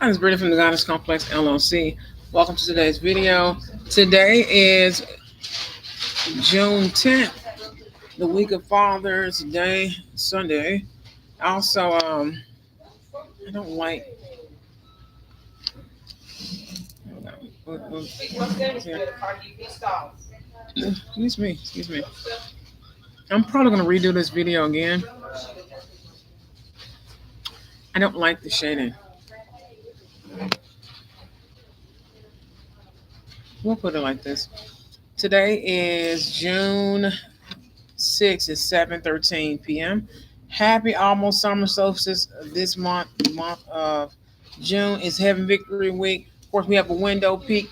Hi, this is Brittany from the Goddess Complex LLC. Welcome to today's video. Today is June 10th, the week of Father's Day, Sunday. Also, I don't like. Excuse me. I'm probably gonna redo this video again. I don't like the shading. We'll put it like this. Today is June 6th. It's 7:13 p.m. Happy almost summer solstice this month of June is Heaven Victory Week. Of course, we have a window peak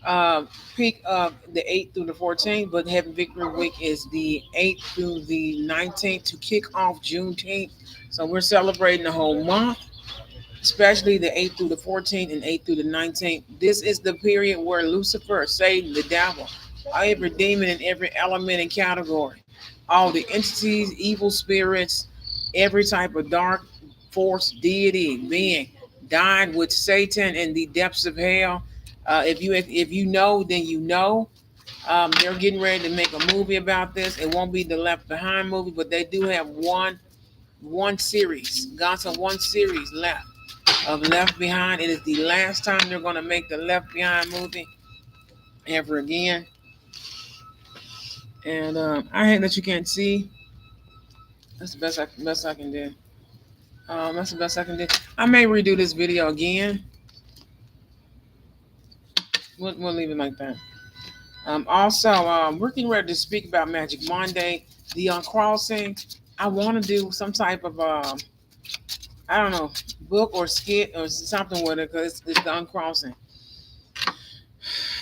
of the 8th through the 14th, but Heaven Victory Week is the 8th through the 19th to kick off Juneteenth. So we're celebrating the whole month, especially the 8th through the 14th and 8th through the 19th. This is the period where Lucifer, Satan, the devil, every demon in every element and category, all the entities, evil spirits, every type of dark force, deity, being, died with Satan in the depths of hell. If you know, then you know. They're getting ready to make a movie about this. It won't be the Left Behind movie, but they do have one series. God's on one series left of Left Behind. It is the last time they're going to make the Left Behind movie ever again. And I hate that you can't see. That's the best I can do. That's the best I can do. I may redo this video again. We'll leave it like that. Also, we're getting ready to speak about Magic Monday, the Uncrossing. I want to do some type of I don't know, book or skit or something with it because it's the Uncrossing.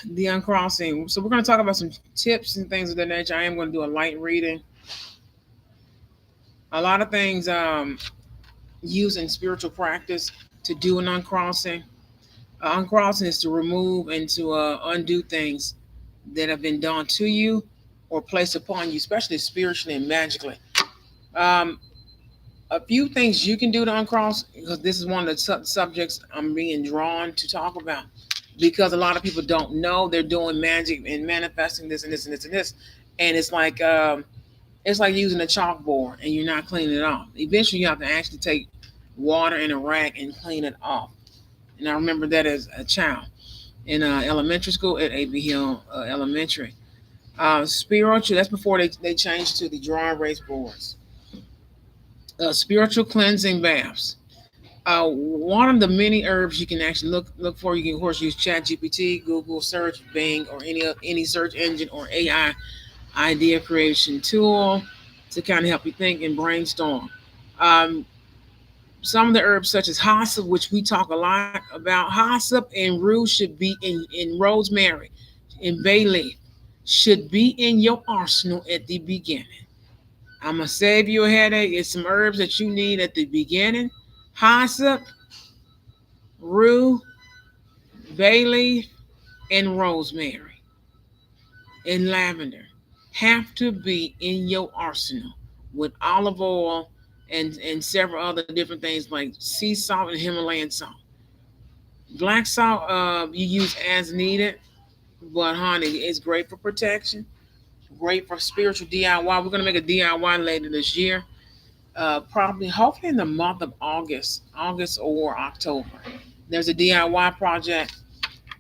The Uncrossing. So we're going to talk about some tips and things of that nature. I am going to do a light reading. A lot of things used in spiritual practice to do an uncrossing. Uncrossing is to remove and to undo things that have been done to you or placed upon you, especially spiritually and magically. Um, a few things you can do to uncross, because this is one of the subjects I'm being drawn to talk about. Because a lot of people don't know they're doing magic and manifesting this and this and this and this, and it's like using a chalkboard and you're not cleaning it off. Eventually, you have to actually take water and a rag and clean it off. And I remember that as a child in elementary school at A.B. Hill Elementary. Spiritual, that's before they changed to the dry erase boards. Spiritual cleansing baths. One of the many herbs you can actually look for. You can of course use ChatGPT, Google search, Bing, or any search engine or AI idea creation tool to kind of help you think and brainstorm. Um, some of the herbs such as hyssop, which we talk a lot about, hyssop and rue should be in rosemary and bay leaf should be in your arsenal at the beginning. I'm gonna save you a headache. It's some herbs that you need at the beginning. Hyssop, rue, bay leaf, and rosemary and lavender have to be in your arsenal with olive oil and several other different things like sea salt and Himalayan salt. Black salt you use as needed, but honey, it's great for protection, great for spiritual DIY. We're gonna make a DIY later this year, probably hopefully in the month of August or October. There's a DIY project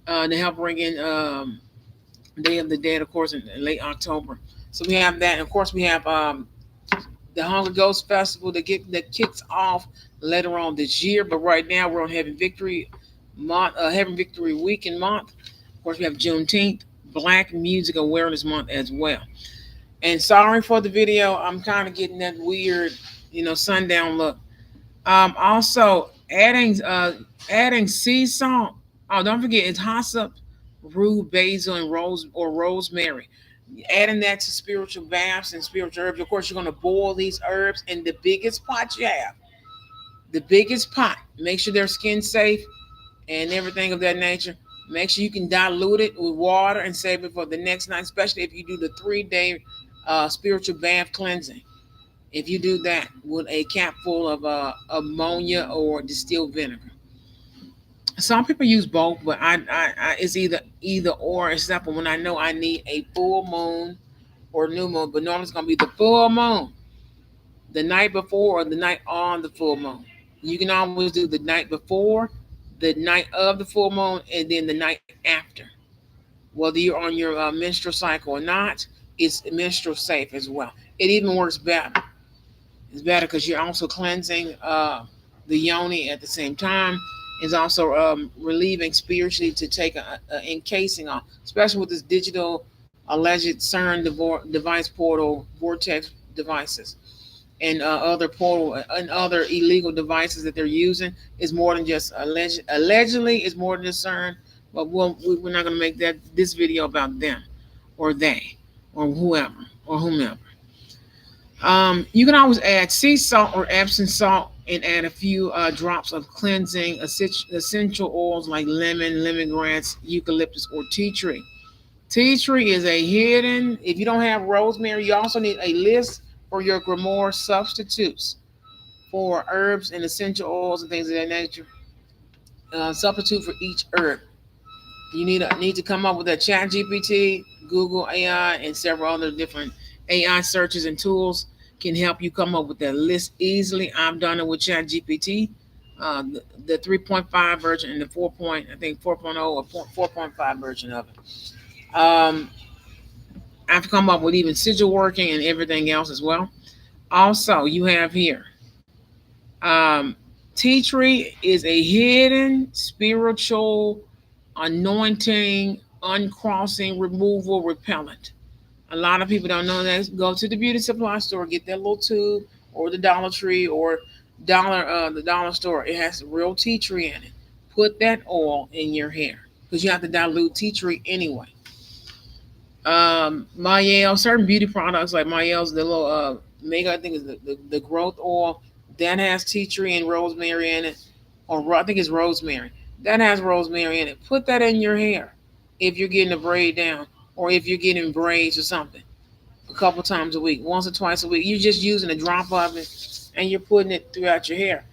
to help bring in Day of the Dead, of course, in late October. So we have that. And of course, we have the Hunger Ghost Festival that kicks off later on this year. But right now, we're on Heaven Victory month, Heaven Victory Week and month. Of course, we have Juneteenth, Black Music Awareness Month as well. And sorry for the video. I'm kind of getting that weird, sundown look. Also, adding sea salt. Oh, don't forget it's hyssop, rue, basil, and rosemary. Adding that to spiritual baths and spiritual herbs. Of course, you're going to boil these herbs in the biggest pot you have. The biggest pot. Make sure they're skin safe and everything of that nature. Make sure you can dilute it with water and save it for the next night, especially if you do the 3-day spiritual bath cleansing. If you do that with a cap full of ammonia or distilled vinegar. Some people use both, but it's either or. Except for when I know I need a full moon or new moon, but normally it's gonna be the full moon, the night before or the night on the full moon. You can always do the night before, the night of the full moon, and then the night after. Whether you're on your menstrual cycle or not, it's menstrual safe as well. It even works better. It's better because you're also cleansing the yoni at the same time. It's also relieving spiritually to take a encasing off, especially with this digital alleged CERN device portal vortex devices and other portal and other illegal devices that they're using is more than just allegedly is more than just CERN. But we're not going to make that this video about them or they or whoever or whomever. You can always add sea salt or Epsom salt and add a few drops of cleansing essential oils like lemon, lemongrass, eucalyptus, or tea tree. Tea tree is a hidden. If you don't have rosemary, you also need a list for your grimoire substitutes for herbs and essential oils and things of that nature. Substitute for each herb. You need to come up with a Chat GPT, Google AI, and several other different AI searches and tools can help you come up with that list easily. I've done it with Chat GPT, the 3.5 version and the 4. I think 4.0 or 4.5 version of it. I've come up with even sigil working and everything else as well. Also, you have here um, tea tree is a hidden spiritual anointing, uncrossing, removal, repellent. A lot of people don't know that. Go to the beauty supply store, get that little tube, or the Dollar Tree, or the dollar store. It has real tea tree in it. Put that oil in your hair because you have to dilute tea tree anyway. Mayel, certain beauty products like Mayel's the little mega, I think is the growth oil that has tea tree and rosemary in it, or I think it's rosemary that has rosemary in it. Put that in your hair if you're getting a braid down, or if you're getting braids or something. A couple times a week, once or twice a week. You're just using a drop of it, and you're putting it throughout your hair,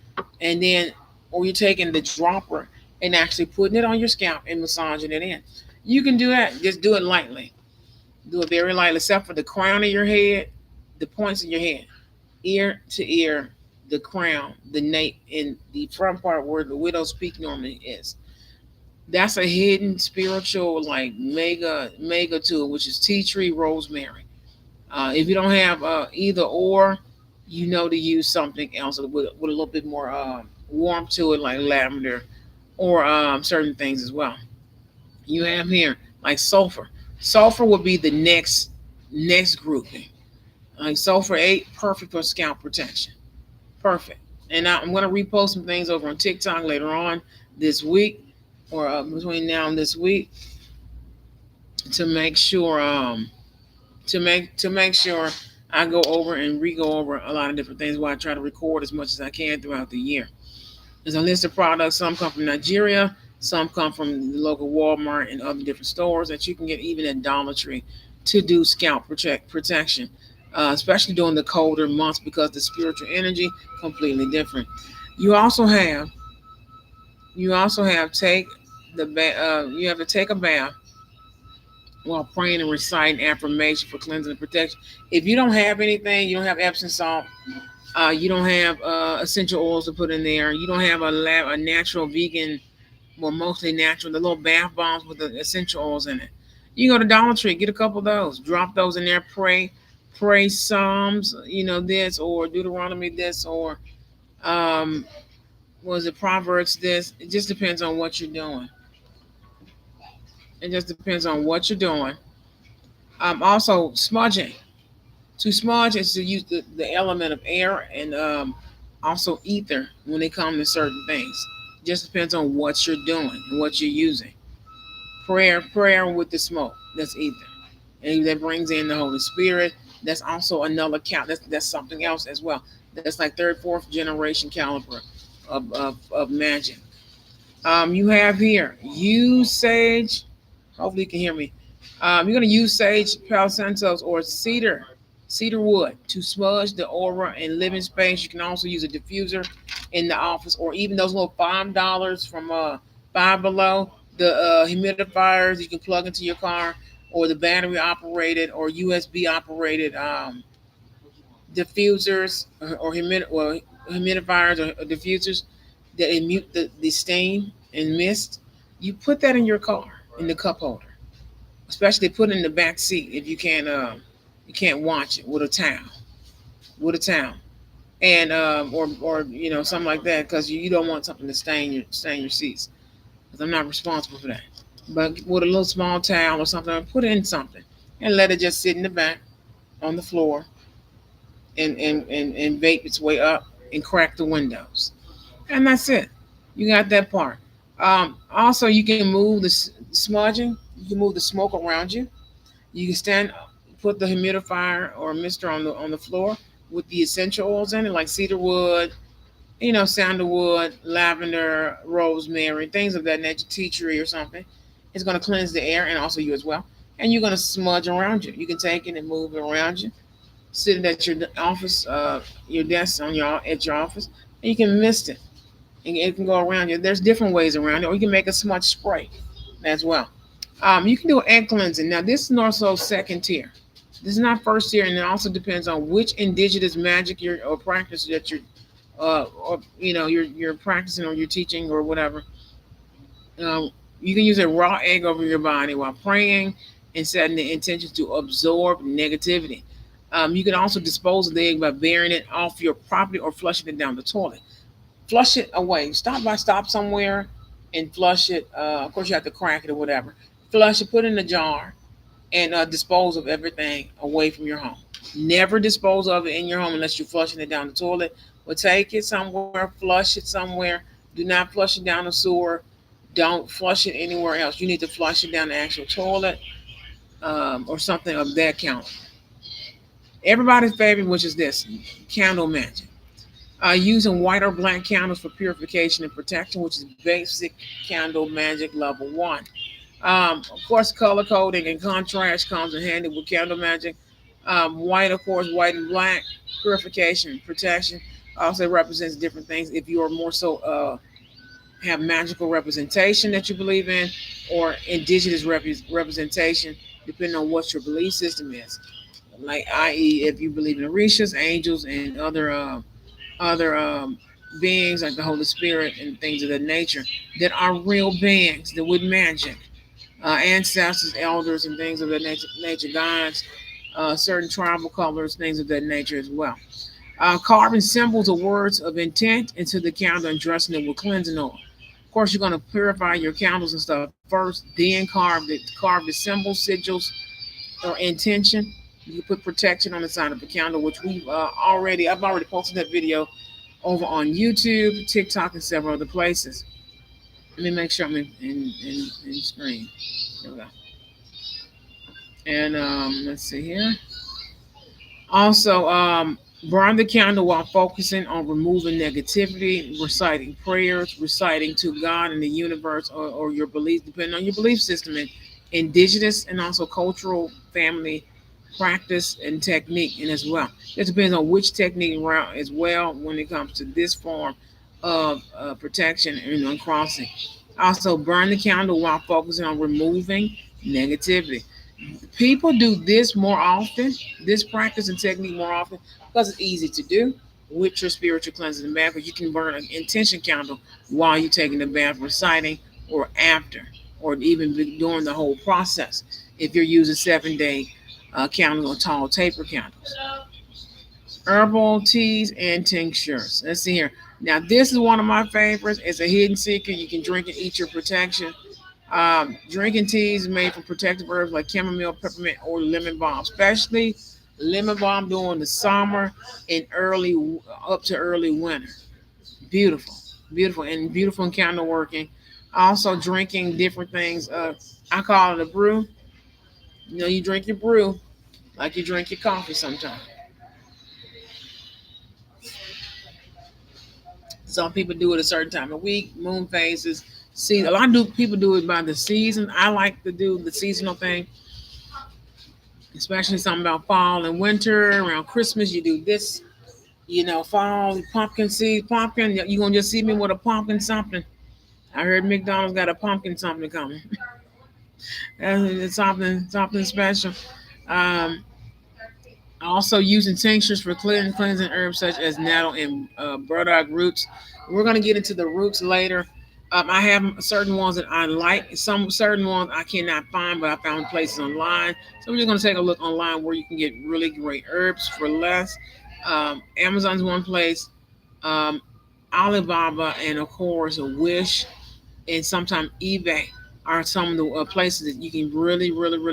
and then, or you're taking the dropper and actually putting it on your scalp and massaging it in. You can do that. Just do it lightly. Do it very lightly, except for the crown of your head, the points of your head, ear to ear, the crown, the nape, and the front part where the widow's peak normally is. That's a hidden spiritual like mega tool, which is tea tree rosemary. If you don't have either or, you know to use something else with a little bit more warmth to it, like lavender or certain things as well. You have here like sulfur. Sulfur would be the next grouping. Like sulfur 8, perfect for scalp protection. Perfect. And I'm going to repost some things over on TikTok later on this week, or between now and this week, to make sure to make sure I go over and re-go over a lot of different things while I try to record as much as I can throughout the year. There's a list of products. Some come from Nigeria. Some come from the local Walmart and other different stores that you can get even at Dollar Tree to do scalp protection, especially during the colder months because the spiritual energy completely different. You also have take you have to take a bath while praying and reciting affirmation for cleansing and protection. If you don't have anything, you don't have Epsom salt, you don't have essential oils to put in there, you don't have a natural vegan, well, mostly natural, the little bath bombs with the essential oils in it. You can go to Dollar Tree, get a couple of those, drop those in there, pray Psalms, this, or Deuteronomy this, or um, was it Proverbs this. It just depends on what you're doing. It just depends on what you're doing. Also, smudging. To smudge is to use the element of air and also ether when it comes to certain things. Just depends on what you're doing and what you're using. Prayer with the smoke. That's ether, and that brings in the Holy Spirit. That's also another count. That's something else as well. That's like third, fourth generation caliber of magic. You have here use sage. Hopefully you can hear me. You're going to use sage, Palo Santos, or cedar wood to smudge the aura and living space. You can also use a diffuser in the office, or even those little $5 from Five below, the humidifiers you can plug into your car, or the battery operated or USB operated diffusers or humidifiers or diffusers that emit the steam and mist. You put that in your car in the cup holder, especially put it in the back seat if you can't watch it with a towel and or something like that because you don't want something to stain your seats because I'm not responsible for that. But with a little small towel or something, put it in something and let it just sit in the back on the floor and vape its way up and crack the windows. And that's it. You got that part. Also, you can move the smudging. You can move the smoke around you. You can put the humidifier or mister on the floor with the essential oils in it, like cedar wood, sandalwood, lavender, rosemary, things of that nature, tea tree or something. It's going to cleanse the air and also you as well. And you're going to smudge around you. You can take it and move it around you. Sit it at your office, your desk at your office, and you can mist it. And it can go around you. There's different ways around it, or you can make a smudge spray as well. You can do egg cleansing. Now, this is also second tier. This is not first tier, and it also depends on which indigenous magic or practice that or you're practicing or you're teaching or whatever. You can use a raw egg over your body while praying and setting the intention to absorb negativity. You can also dispose of the egg by burying it off your property or flushing it down the toilet. Flush it away. Stop somewhere and flush it. Of course, you have to crack it or whatever. Flush it, put it in a jar, and dispose of everything away from your home. Never dispose of it in your home unless you're flushing it down the toilet. But take it somewhere, flush it somewhere. Do not flush it down the sewer. Don't flush it anywhere else. You need to flush it down the actual toilet or something of that count. Everybody's favorite, which is this candle magic. Using white or black candles for purification and protection, which is basic candle magic level one. Of course, color coding and contrast comes in handy with candle magic. White, of course, white and black, purification, and protection. Also represents different things. If you are more so have magical representation that you believe in, or indigenous representation, depending on what your belief system is. Like, i.e., if you believe in orishas, angels, and other beings like the Holy Spirit and things of that nature that are real beings that with magic, ancestors, elders, and things of that nature, gods, certain tribal colors, things of that nature as well. Carving symbols or words of intent into the candle and dressing it with cleansing oil. Of course, you're going to purify your candles and stuff first, then carve the symbols, sigils, or intention. You put protection on the side of the candle, which I've already posted that video over on YouTube, TikTok, and several other places. Let me make sure I'm in screen. There we go. And let's see here. Also, burn the candle while focusing on removing negativity, reciting prayers, reciting to God and the universe or your belief, depending on your belief system, and indigenous and also cultural family practice and technique, and as well. It depends on which technique route as well when it comes to this form of protection and uncrossing. Also, burn the candle while focusing on removing negativity. People do this more often, this practice and technique more often, because it's easy to do with your spiritual cleansing and bath. Because you can burn an intention candle while you're taking the bath, reciting, or after, or even during the whole process. If you're using 7 day candles or tall taper candles, herbal teas and tinctures. Let's see here. Now, this is one of my favorites. It's a hidden secret. You can drink and eat your protection. Drinking teas made from protective herbs like chamomile, peppermint, or lemon balm, especially lemon balm during the summer and early up to early winter. Beautiful, beautiful in candle working. Also, drinking different things. I call it a brew. You drink your brew like you drink your coffee sometimes. Some people do it a certain time of week, moon phases, season. A lot of people do it by the season. I like to do the seasonal thing, especially something about fall and winter. Around Christmas, you do this. Fall, pumpkin seeds, pumpkin. You're gonna just see me with a pumpkin something. I heard McDonald's got a pumpkin something coming. It's something special. Um, Also using tinctures for cleansing herbs such as nettle and burdock roots. We're going to get into the roots later. I have certain ones that I like. Some certain ones I cannot find, but I found places online. So we're just going to take a look online where you can get really great herbs for less. Amazon's one place. Um, Alibaba and of course Wish and sometimes eBay are some of the places that you can really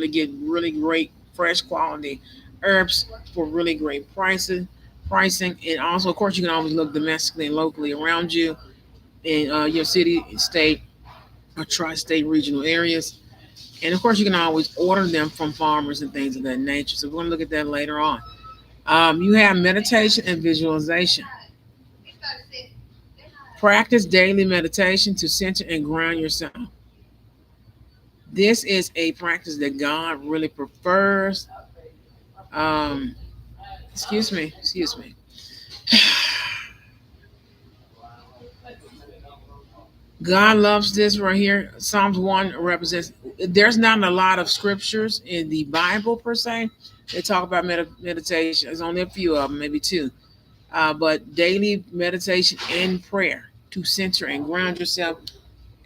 get really great fresh quality herbs for really great pricing. And also of course you can always look domestically and locally around you in your city, state, or tri-state regional areas. And of course you can always order them from farmers and things of that nature. So we're going to look at that later on. You have meditation and visualization. Practice daily meditation to center and ground yourself. This is a practice that God really prefers. Um, excuse me. God loves this right here. Psalms 1 represents, there's not a lot of scriptures in the Bible per se. They talk about meditation. There's only a few of them, maybe two. But daily meditation and prayer to center and ground yourself,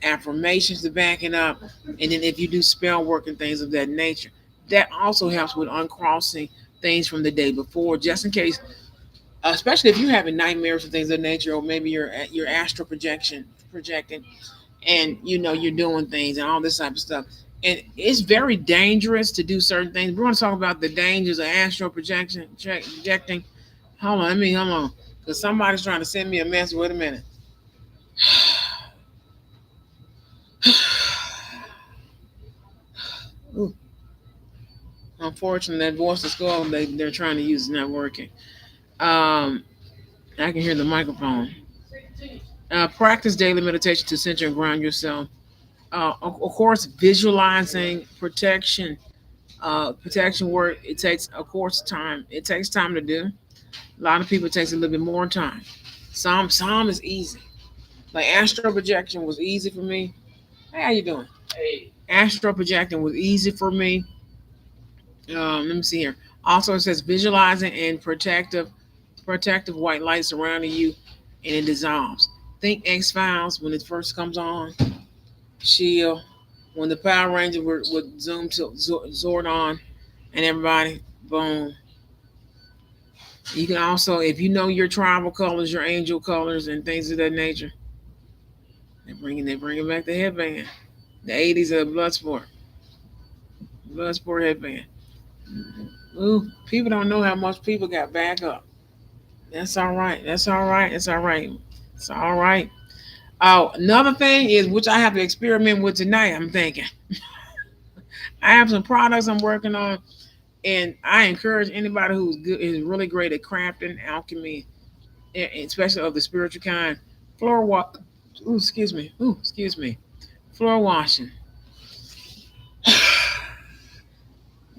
affirmations to back it up, and then if you do spell work and things of that nature, that also helps with uncrossing things from the day before, just in case, especially if you're having nightmares and things of that nature, or maybe you're astral projecting, and you know you're doing things and all this type of stuff. And it's very dangerous to do certain things. We're going to talk about the dangers of astral projecting. Hold on, because somebody's trying to send me a message. Wait a minute. Ooh, unfortunately, that voice to skull they're trying to use is not working. Um, I can hear the microphone. Practice daily meditation to center and ground yourself. Of course, visualizing protection work. It takes, of course, time. It takes time to do. A lot of people it takes a little bit more time. Some is easy. Like astral projection was easy for me. Hey, how you doing? Astral projecting was easy for me. Let me see here. Also, it says visualizing and protective white light surrounding you, and it dissolves. Think X Files when it first comes on. Shield. When the Power Rangers would zoom to Zordon and everybody, boom. You can also, if you know your tribal colors, your angel colors, and things of that nature, they bringing back the headband. The '80s of Bloodsport headband. Ooh, people don't know how much people got back up. That's all right. That's all right. It's all right. It's all right. Oh, another thing is which I have to experiment with tonight. I'm thinking I have some products I'm working on, and I encourage anybody who's good, is really great at crafting, alchemy, especially of the spiritual kind. Floor walk. Ooh, excuse me. Ooh, excuse me. Floor washing.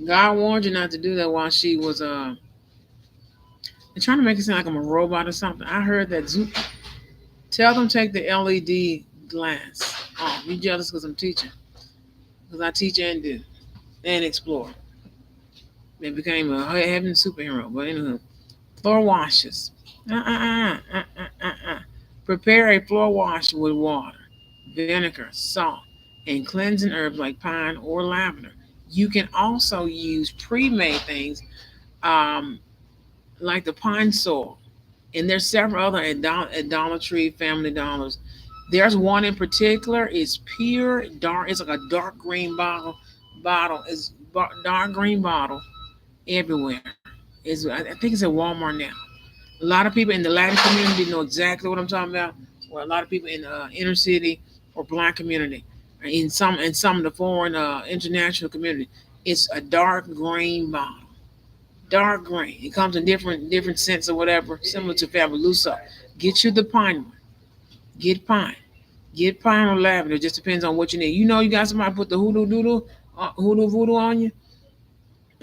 God warned you not to do that while she was they're trying to make it sound like I'm a robot or something. I heard that tell them take the LED glass. Oh, you jealous because I'm teaching? Because I teach and do and explore. They became a heaven superhero. But anywho, floor washes. Prepare a floor wash with water, vinegar, salt, and cleansing herbs like pine or lavender. You can also use pre-made things um, like the pine soil. And there's several other at Dollar Tree, Family Dollars. There's one in particular. It's pure dark. It's like a dark green bottle. It's dark green bottle everywhere. I think it's at Walmart now. A lot of people in the Latin community know exactly what I'm talking about. Or a lot of people in the inner city or black community, in some of the foreign international community, it's a dark green bottle. Dark green. It comes in different scents or whatever, similar to Fabuloso. Get you the pine one. Get pine. Get pine or lavender. It just depends on what you need. You know, you got somebody put the hoodoo voodoo on you,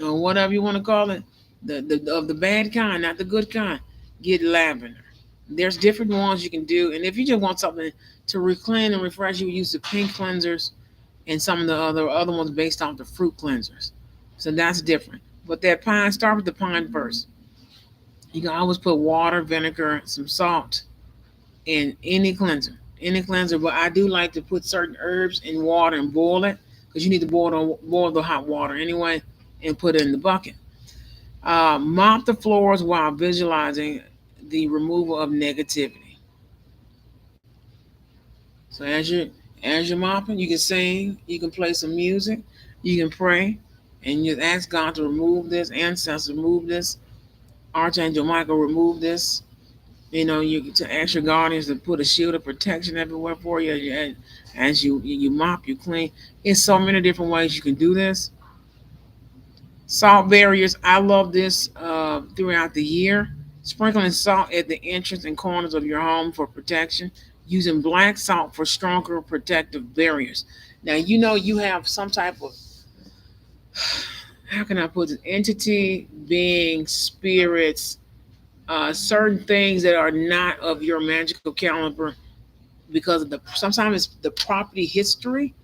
or whatever you want to call it. The of the bad kind, not the good kind. Get lavender. There's different ones you can do, and if you just want something to reclean and refresh, you use the pink cleansers and some of the other ones based off the fruit cleansers. So that's different. But that pine, start with the pine first. You can always put water, vinegar, some salt in any cleanser. Any cleanser, but I do like to put certain herbs in water and boil it because you need to boil the hot water anyway and put it in the bucket. Mop the floors while visualizing the removal of negativity. So as you're mopping, you can sing, you can play some music, you can pray, and you ask God to remove this, ancestors remove this, Archangel Michael remove this. You to ask your guardians to put a shield of protection everywhere for you. And as you mop, you clean. It's so many different ways you can do this. Salt barriers. I love this throughout the year. Sprinkling salt at the entrance and corners of your home for protection. Using black salt for stronger protective barriers. Now you know you have some type of, how can I put it, entity, being, spirits, certain things that are not of your magical caliber because of the sometimes it's the property history.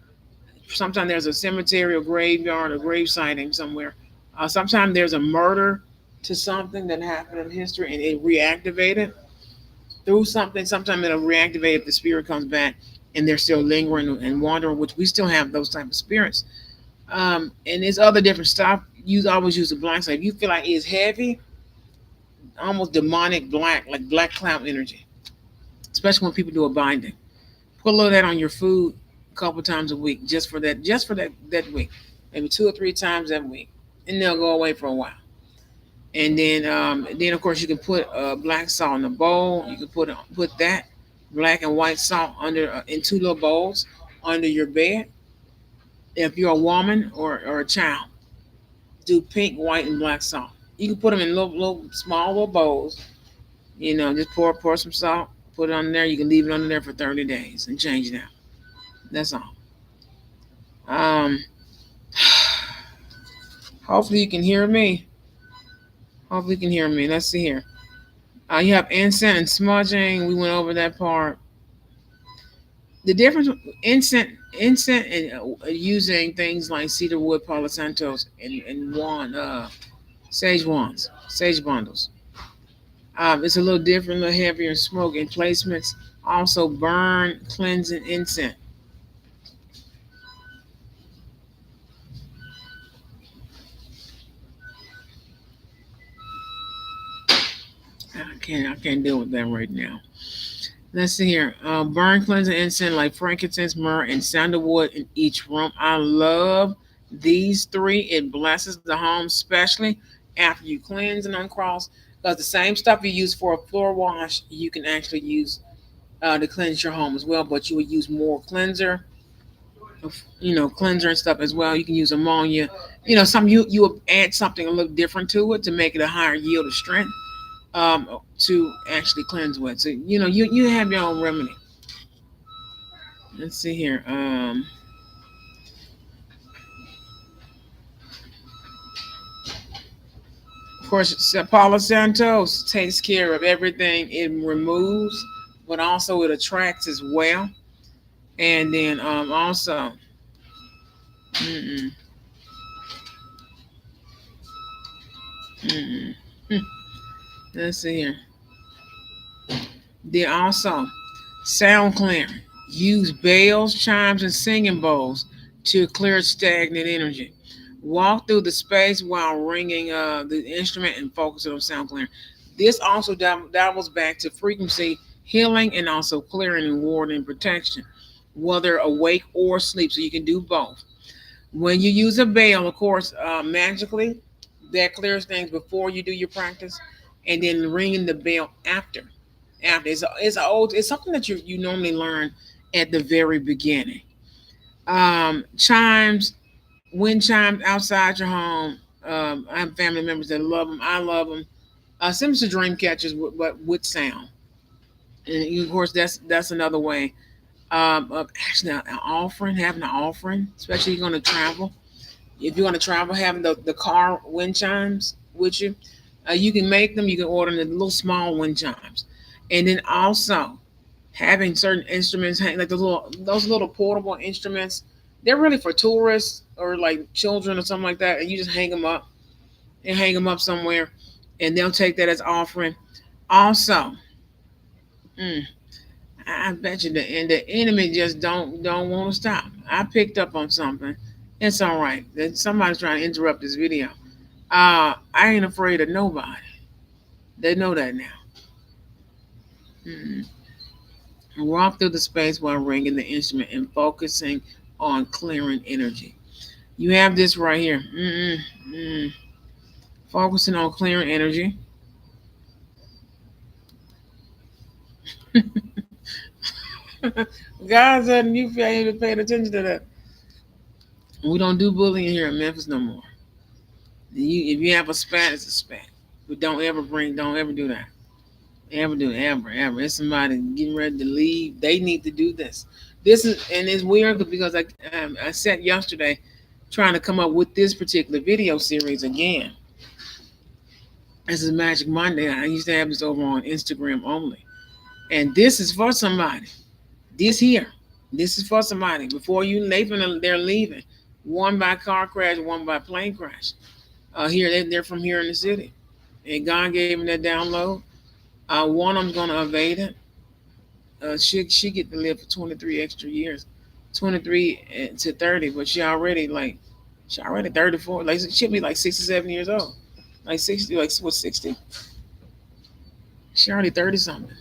Sometimes there's a cemetery or graveyard or grave sighting somewhere. Sometimes there's a murder to something that happened in history and it reactivated through something. Sometimes it'll reactivate if the spirit comes back and they're still lingering and wandering, which we still have those type of spirits. And there's other different stuff. You always use the black side. If you feel like it's heavy, almost demonic black, like black cloud energy, especially when people do a binding. Put a little of that on your food a couple times a week, just for that week, maybe 2 or 3 times that week, and they'll go away for a while. And then of course you can put black salt in a bowl. You can put that black and white salt under in 2 little bowls under your bed. If you're a woman or a child, do pink, white, and black salt. You can put them in little small little bowls. Just pour some salt, put it on there. You can leave it under there for 30 days and change it out. That's all. Um, hopefully you can hear me. Hopefully you can hear me. Let's see here. You have incense and smudging. We went over that part. The difference incense and using things like cedar wood, palo santos, and sage wands, sage bundles. It's a little different, a little heavier in smoke and placements. Also, burn cleansing incense. I can't deal with that right now. Let's see here. Burn cleansing incense like frankincense, myrrh, and sandalwood in each room. I love these three. It blesses the home, especially after you cleanse and uncross. Because the same stuff you use for a floor wash, you can actually use to cleanse your home as well. But you would use more cleanser, cleanser and stuff as well. You can use ammonia. Some you would add something a little different to it to make it a higher yield of strength to actually cleanse with. So you have your own remedy. Let's see here. Of course, Palo Santos takes care of everything. It removes, but also it attracts as well. And then also, mm-mm, mm-mm. Let's see here. Then also sound clearing. Use bells, chimes, and singing bowls to clear stagnant energy. Walk through the space while ringing the instrument and focus on sound clearing. This also doubles back to frequency healing and also clearing and warding and protection, whether awake or asleep. So you can do both. When you use a bell, of course, magically, that clears things before you do your practice, and then ringing the bell after. After it's something that you normally learn at the very beginning. Chimes, wind chimes outside your home. I have family members that love them. I love them. Similar to dream catchers, but with sound. And of course, that's another way of actually an offering, having an offering, especially if you're going to travel. If you're going to travel, having the car wind chimes with you, you can make them. You can order the little small wind chimes. And then also having certain instruments, like those little portable instruments, they're really for tourists or like children or something like that, and you just hang them up and hang them up somewhere, and they'll take that as offering. Also, mm, I bet you the enemy just don't want to stop. I picked up on something. It's all right. Somebody's trying to interrupt this video. I ain't afraid of nobody. They know that now. Mm. Walk through the space while ringing the instrument and focusing on clearing energy. You have this right here. Focusing on clearing energy. Guys, you ain't paying attention to that. We don't do bullying here in Memphis no more. If you have a spat, it's a spat. But don't ever do that. Ever do, ever. It's somebody getting ready to leave. They need to do this. This is, and it's weird because I sat yesterday trying to come up with this particular video series again. This is Magic Monday. I used to have this over on Instagram only. And this is for somebody. This here. This is for somebody. Before you leaving, they're leaving. One by car crash, one by plane crash. Here they're from here in the city. And God gave them that download. One of them's gonna evade it. She get to live for 23 extra years, 23 to 30, but she already 34. Like she'll be like 67 years old, like 60, like what 60? She already 30 something.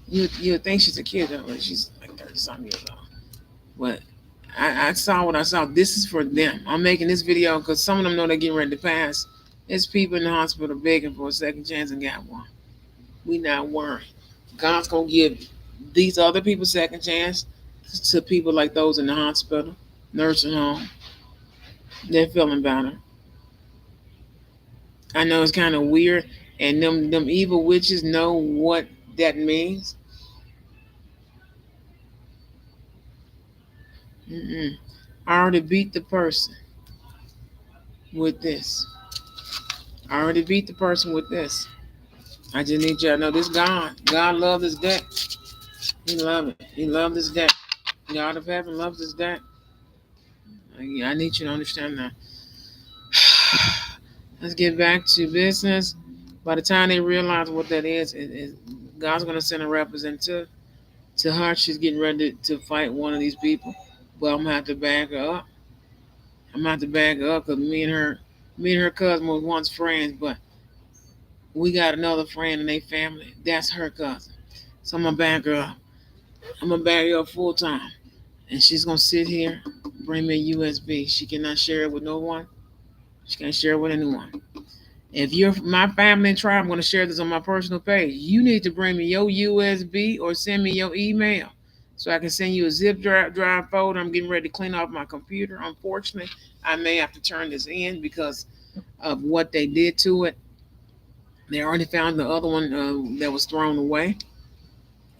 You would think she's a kid though, but she's like 30 something years old. But I saw what I saw. This is for them. I'm making this video because some of them know they're getting ready to pass. There's people in the hospital begging for a second chance and got one. We not worrying. God's gonna give these other people second chance to people like those in the hospital, nursing home. They're feeling better. I know it's kind of weird, and them evil witches know what that means. Mm-mm. I already beat the person with this. I already beat the person with this. I just need y'all to know this God. God loves this deck. He love it. He loves this deck. God of heaven loves this deck. I need you to understand that. Let's get back to business. By the time they realize what that is, God's going to send a representative to her. She's getting ready to fight one of these people. But I'm going to have to back her up. I'm going to have to back her up because me and her cousin was once friends, but we got another friend in their family. That's her cousin. So I'm going to back her up. I'm going to back her up full time. And she's going to sit here, bring me a USB. She cannot share it with no one. She can't share it with anyone. If you're my family and tribe, I'm going to share this on my personal page. You need to bring me your USB or send me your email so I can send you a zip drive folder. I'm getting ready to clean off my computer. Unfortunately, I may have to turn this in because of what they did to it. They already found the other one that was thrown away.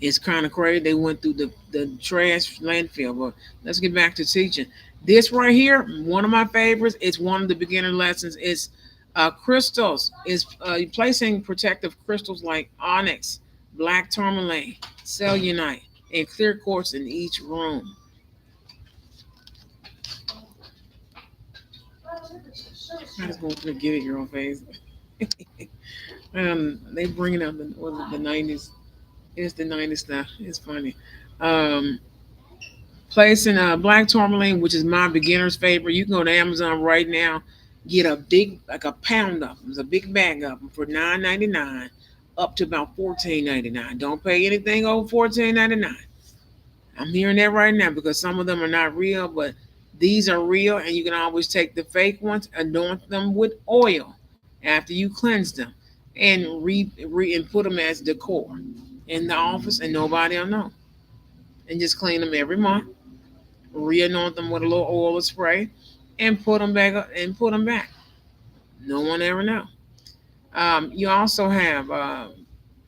It's kind of crazy. They went through the trash landfill. But let's get back to teaching. This right here, one of my favorites. It's one of the beginner lessons. It's crystals. Is placing protective crystals like onyx, black tourmaline, cellulite, and clear quartz in each room. I just gonna forget it, your face. They bringing up the 90s. It's the 90s stuff. It's funny. Um, Placing black tourmaline, which is my beginner's favorite. You can go to Amazon right now, get a big, like a pound of them. It's a big bag of them for $9.99, up to about $14.99. Don't pay anything over $14.99. I'm hearing that right now because some of them are not real, but these are real, and you can always take the fake ones, anoint them with oil after you cleanse them, and and put them as decor in the office, and nobody will know. And just clean them every month, re-anoint them with a little oil or spray, and put them back up and put them back. No one ever know. You also have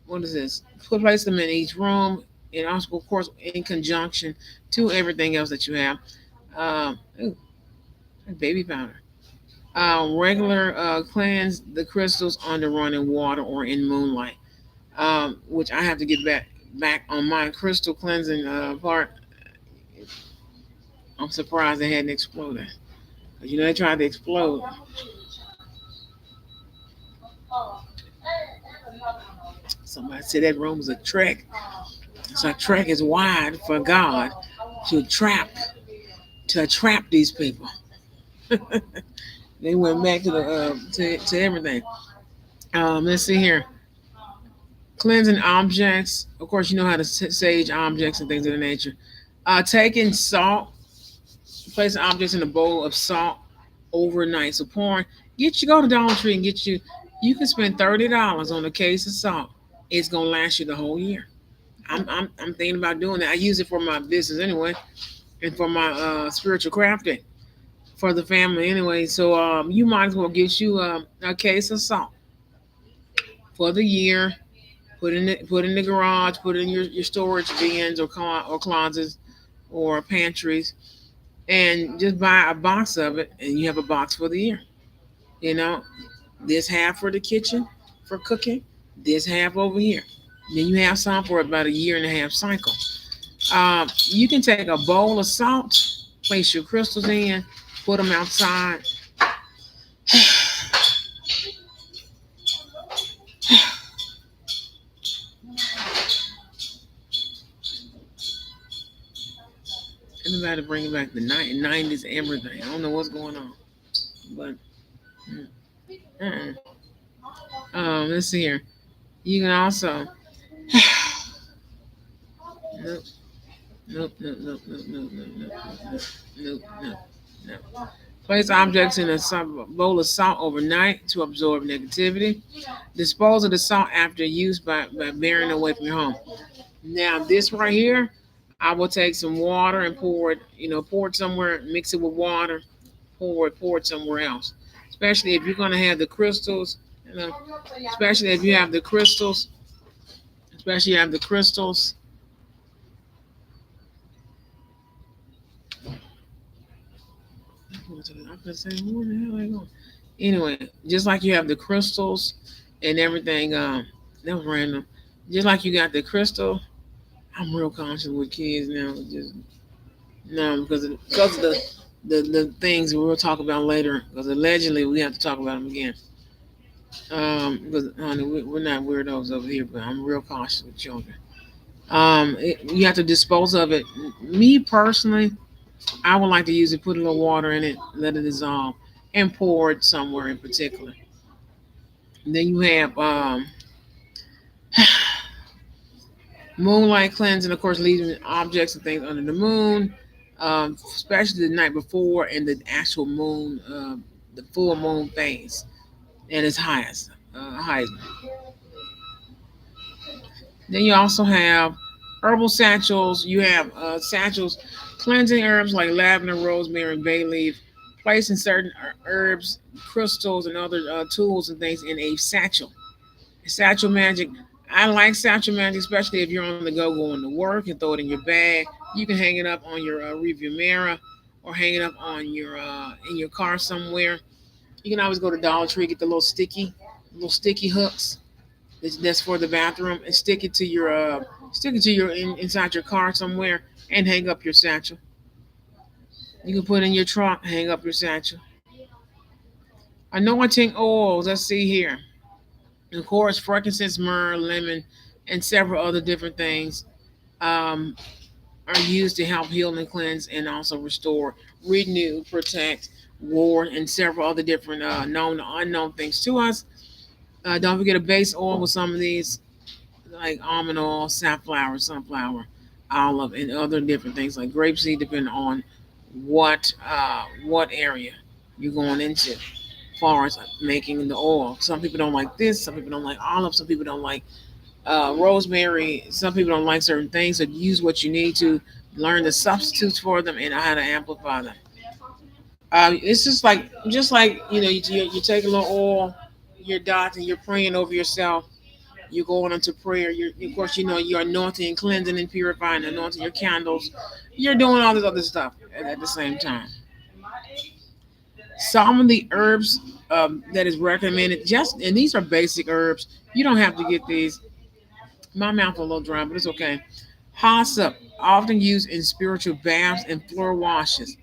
what is this? Put place them in each room, and also, of course, in conjunction to everything else that you have. Ooh, baby powder. Regular cleanse the crystals under running water or in moonlight. which I have to get back on my crystal cleansing part. I'm surprised they hadn't exploded. 'Cause, they tried to explode. Somebody said that room is a trek. So a trek is wide for God to trap these people. They went back to the to everything. Let's see here. Cleansing objects. Of course, you know how to sage objects and things of the nature. Taking salt, placing objects in a bowl of salt overnight. So pouring, go to Dollar Tree and get you. You can spend $30 on a case of salt. It's gonna last you the whole year. I'm thinking about doing that. I use it for my business anyway, and for my spiritual crafting for the family anyway. So you might as well get you a case of salt for the year. Put in the garage. Put in your storage bins or closets or pantries, and just buy a box of it, and you have a box for the year. You know, this half for the kitchen for cooking, this half over here. Then you have some for about a year and a half cycle. You can take a bowl of salt, place your crystals in, put them outside. Everybody bringing back the 90s, everything. I don't know what's going on, but uh-uh. Let's see here. You can also nope, nope, nope, nope, nope, nope, nope, nope, nope, nope, nope, nope. Place objects in a bowl of salt overnight to absorb negativity. Dispose of the salt after use by burying it away from your home. Now, this right here, I will take some water and pour it somewhere, mix it with water, pour it somewhere else. Especially if you're going to have the crystals, you know, especially if you have the crystals, especially if you have the crystals. I'm gonna say, where the hell are they going? Anyway, just like you have the crystals and everything, that was random. Just like you got the crystal, I'm real conscious with kids now. Just no, because of the things we'll talk about later. Because allegedly we have to talk about them again. Because honey, we're not weirdos over here, but I'm real cautious with children. You have to dispose of it. Me personally, I would like to use it, put a little water in it, let it dissolve, and pour it somewhere in particular. And then you have moonlight cleansing, of course, leaving objects and things under the moon, especially the night before and the actual moon, the full moon phase at its highest. Height. Then you also have herbal satchels. You have satchels cleansing herbs like lavender, rosemary, and bay leaf, placing certain herbs, crystals, and other tools and things in a satchel. Satchel magic. I like satchel magic, especially if you're on the go going to work and throw it in your bag. You can hang it up on your rearview mirror or hang it up on your in your car somewhere. You can always go to Dollar Tree, get the little sticky hooks that's for the bathroom, and stick it to your inside your car somewhere, and hang up your satchel. You can put in your trunk, hang up your satchel. Anointing oils. Let's see here. Of course, frankincense, myrrh, lemon, and several other different things um, are used to help heal and cleanse and also restore, renew, protect, ward, and several other different known or unknown things to us. Don't forget a base oil with some of these, like almond oil, safflower, sunflower, olive, and other different things like grapeseed, depending on what area you're going into. Far as making the oil, some people don't like this. Some people don't like olive. Some people don't like rosemary. Some people don't like certain things. So use what you need to learn the substitutes for them and how to amplify them. It's just like you take a little oil, your dots, and you're praying over yourself. You're going into prayer. Of course, you're anointing and cleansing and purifying, anointing your candles. You're doing all this other stuff at the same time. Some of the herbs that is recommended, and these are basic herbs. You don't have to get these. My mouth a little dry, but it's okay. Hyssop, often used in spiritual baths and floor washes.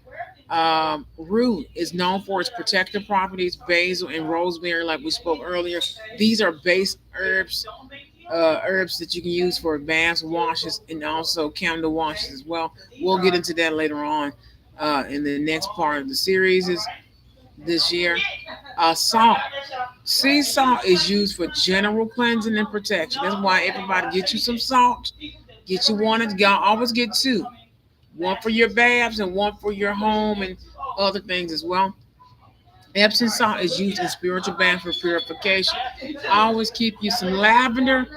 Rue is known for its protective properties. Basil and rosemary, like we spoke earlier, these are base herbs that you can use for baths, washes, and also candle washes as well. We'll get into that later on in the next part of the series this year. Salt. Sea salt is used for general cleansing and protection. That's why everybody get you some salt. Get you one. Y'all always get two. One for your baths and one for your home and other things as well. Epsom salt is used in spiritual baths for purification. Always keep you some lavender,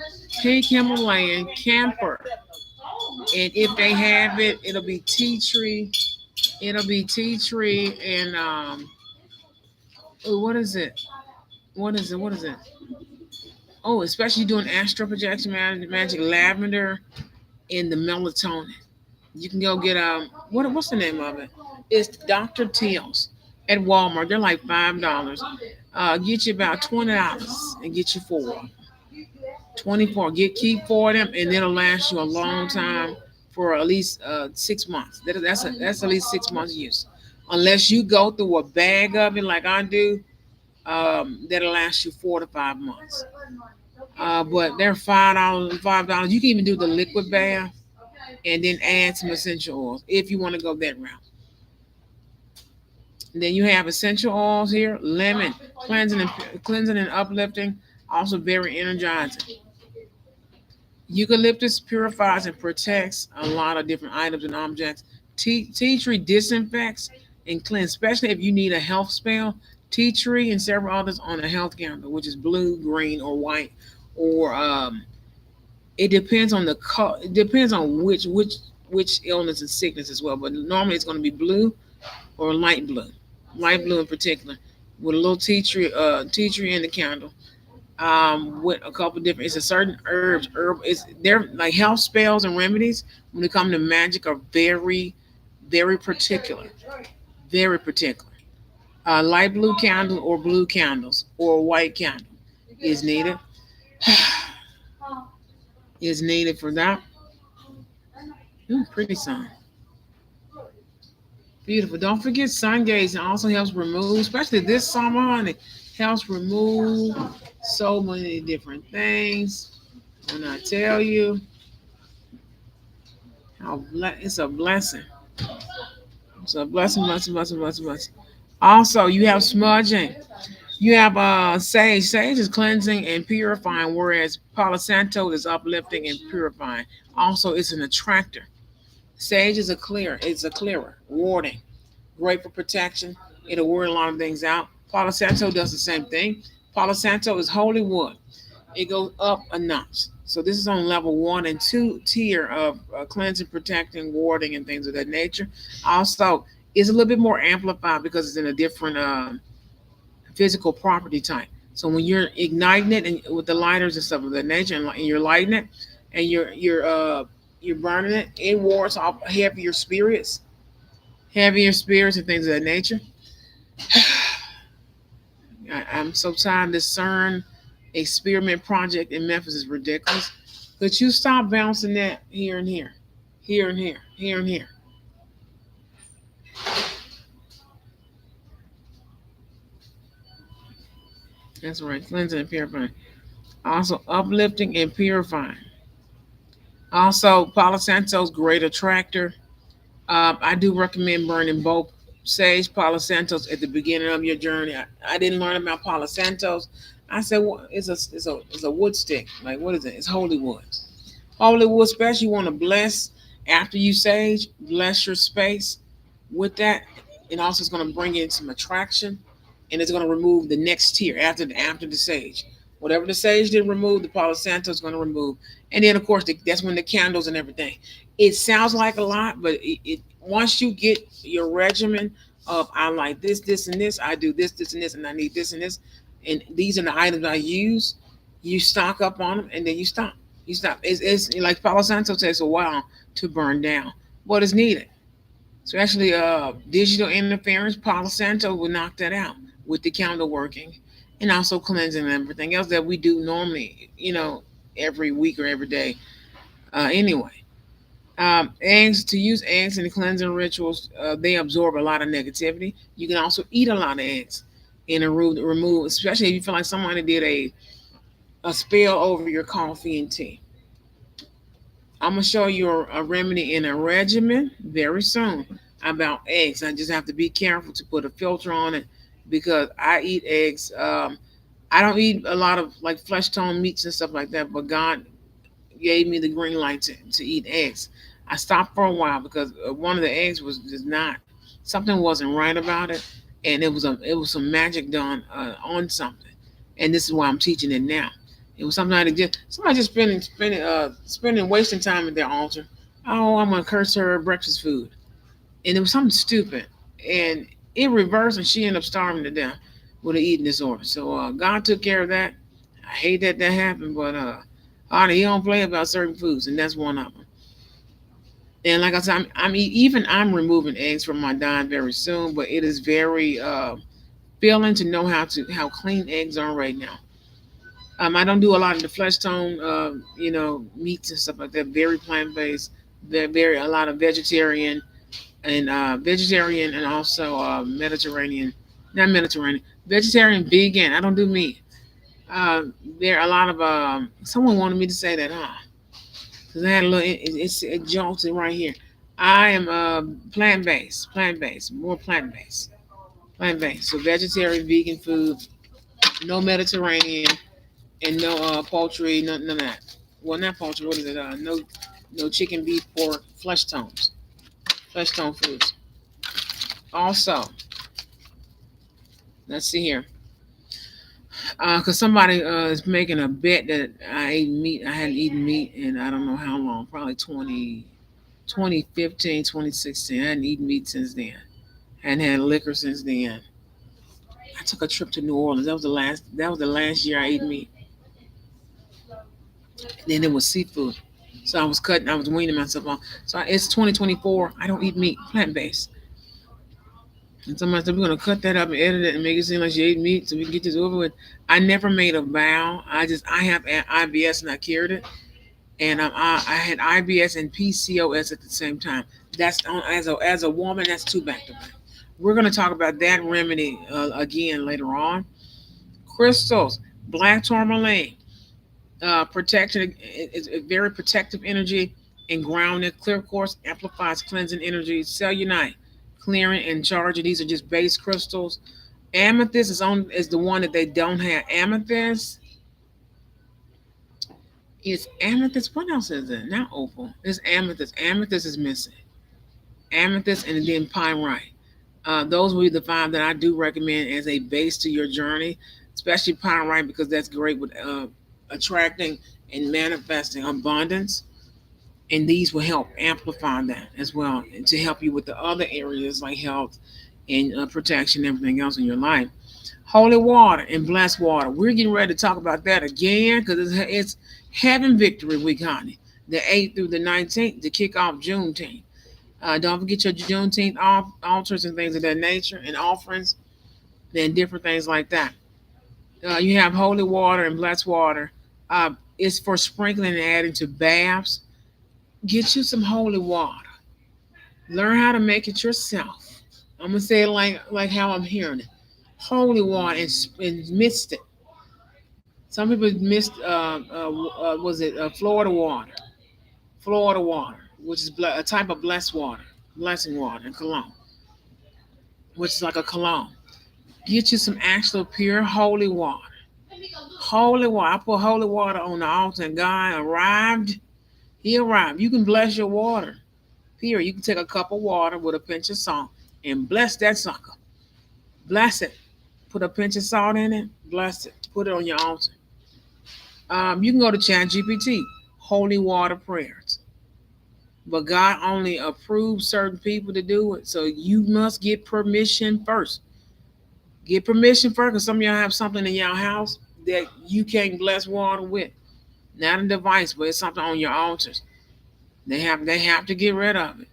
pink Himalayan, camphor, and if they have it, it'll be tea tree. It'll be tea tree and oh, what is it? What is it? What is it? Oh, especially doing astral projection magic lavender and the melatonin. You can go get what's the name of it? It's Dr. Teal's at Walmart. They're like $5. Get you about $20 and get you four. 24. Keep four of them and it'll last you a long time for at least 6 months. That's at least 6 months use. Unless you go through a bag of it like I do, that'll last you 4 to 5 months. But they're $5, $5. You can even do the liquid bath and then add some essential oils if you want to go that route. And then you have essential oils here, lemon, cleansing and uplifting, also very energizing. Eucalyptus purifies and protects a lot of different items and objects. Tea tree disinfects and cleanse, especially if you need a health spell. Tea tree and several others on a health candle, which is blue, green, or white, or it depends on the it depends on which illness and sickness as well. But normally it's going to be blue or light blue in particular, with a little tea tree in the candle. With a couple different, it's a certain herb. It's they're like health spells and remedies when it comes to magic are very, very particular, very particular. Light blue candle or blue candles or white candle is needed. Is needed for that. Pretty sun. Beautiful. Don't forget sun gazing also helps remove, especially this summer, honey, helps remove so many different things. When I tell you it's a blessing. It's a blessing, blessing, blessing, blessing, blessing. Also, you have smudging. You have sage. Sage is cleansing and purifying, whereas Palo Santo is uplifting and purifying. Also, it's an attractor. Sage is it's a clearer, warding, great for protection. It'll ward a lot of things out. Palo Santo does the same thing. Palo Santo is holy wood. It goes up a notch. So this is on level 1 and 2 tier of cleansing, protecting, warding, and things of that nature. Also, it's a little bit more amplified because it's in a different physical property type. So when you're igniting it and with the lighters and stuff of that nature, and you're lighting it, and you're burning it, it wards off heavier spirits and things of that nature. I'm so tired. This CERN experiment project in Memphis is ridiculous. Could you stop bouncing that here and here, here and here, here and here? That's right, cleansing and purifying. Also uplifting and purifying. Also, Palo Santo's great attractor. I do recommend burning both sage Palo Santos at the beginning of your journey. I didn't learn about Palo Santos. I said, well, it's a wood stick. Like what is it? It's holy wood. Holy wood, especially you want to bless after you sage, bless your space with that. And also it's going to bring in some attraction, and it's going to remove the next tier after the sage. Whatever the sage didn't remove, the Palo Santo is going to remove. And then, of course, that's when the candles and everything. It sounds like a lot, but once you get your regimen of I like this, and this, I do this, and this, and I need this and this, and these are the items I use, you stock up on them, and then you stop. You stop. It's like Palo Santo takes a while to burn down. What is needed? So actually, digital interference, Palo Santo will knock that out with the candle working, and also cleansing and everything else that we do normally, every week or every day. Anyway, eggs to use eggs in the cleansing rituals, they absorb a lot of negativity. You can also eat a lot of eggs and remove, especially if you feel like somebody did a spell over your coffee and tea. I'm gonna show you a remedy in a regimen very soon about eggs. I just have to be careful to put a filter on it because I eat eggs. I don't eat a lot of like flesh tone meats and stuff like that, but God gave me the green light to eat eggs. I stopped for a while because one of the eggs was just not, something wasn't right about it, and it was some magic done on something, and this is why I'm teaching it now. It was something I just somebody just spending wasting time at their altar. Oh, I'm gonna curse her breakfast food, and it was something stupid, and it reversed, and she ended up starving to death with an eating disorder. So God took care of that. I hate that that happened, but honey, he don't play about certain foods, and that's one of them. And like I said, even I'm removing eggs from my diet very soon, but it is very filling to know how clean eggs are right now. I don't do a lot of the flesh tone, meats and stuff like that. Very plant based. They're very a lot of vegetarian and also Mediterranean, not Mediterranean, vegetarian, vegan. I don't do meat. Uh, there are a lot of someone wanted me to say that, huh? Because I had a little, it jolted right here. I am plant based, more plant based. So vegetarian, vegan food, no Mediterranean, and no poultry, none of that. Well, not poultry. What is it? No chicken, beef, pork, flesh tone foods. Also, let's see here. Because somebody is making a bet that I ate meat. I hadn't eaten meat in I don't know how long, probably 2015, 2016. I hadn't eaten meat since then. Hadn't had liquor since then. I took a trip to New Orleans. That was the last year I ate meat. Then it was seafood. So I was weaning myself off. So it's 2024. I don't eat meat, plant based. And somebody said, we're going to cut that up and edit it and make it seem like you ate meat so we can get this over with. I never made a vow. I have IBS and I cured it. And I had IBS and PCOS at the same time. That's as a woman, that's two back to back. We're going to talk about that remedy again later on. Crystals, black tourmaline, protection is a very protective energy and grounded. Clear quartz amplifies cleansing energy. Cellulite, clearing and charging. These are just base crystals. Amethyst is the one that they don't have. Amethyst. What else is it? Not opal. It's amethyst. Amethyst is missing. Amethyst and then pyrite. Those will be the five that I do recommend as a base to your journey, especially pyrite because that's great with attracting and manifesting abundance. And these will help amplify that as well and to help you with the other areas like health and protection and everything else in your life. Holy water and blessed water. We're getting ready to talk about that again because it's Heaven Victory Week, honey. The 8th through the 19th to kick off Juneteenth. Don't forget your Juneteenth altars and things of that nature and offerings and different things like that. You have holy water and blessed water. It's for sprinkling and adding to baths. Get you some holy water. Learn how to make it yourself. I'm gonna say it like how I'm hearing it. Holy water and mixed it. Some people missed. Was it Florida water? Florida water, which is a type of blessed water, blessing water, and cologne, which is like a cologne. Get you some actual pure holy water. Holy water. I put holy water on the altar, and God arrived. He arrived. You can bless your water. Period. You can take a cup of water with a pinch of salt and bless that sucker. Bless it. Put a pinch of salt in it. Bless it. Put it on your altar. You can go to ChatGPT. Holy water prayers. But God only approves certain people to do it. So you must get permission first. Get permission first because some of y'all have something in your house that you can't bless water with. Not a device, but it's something on your altars. They have to get rid of it.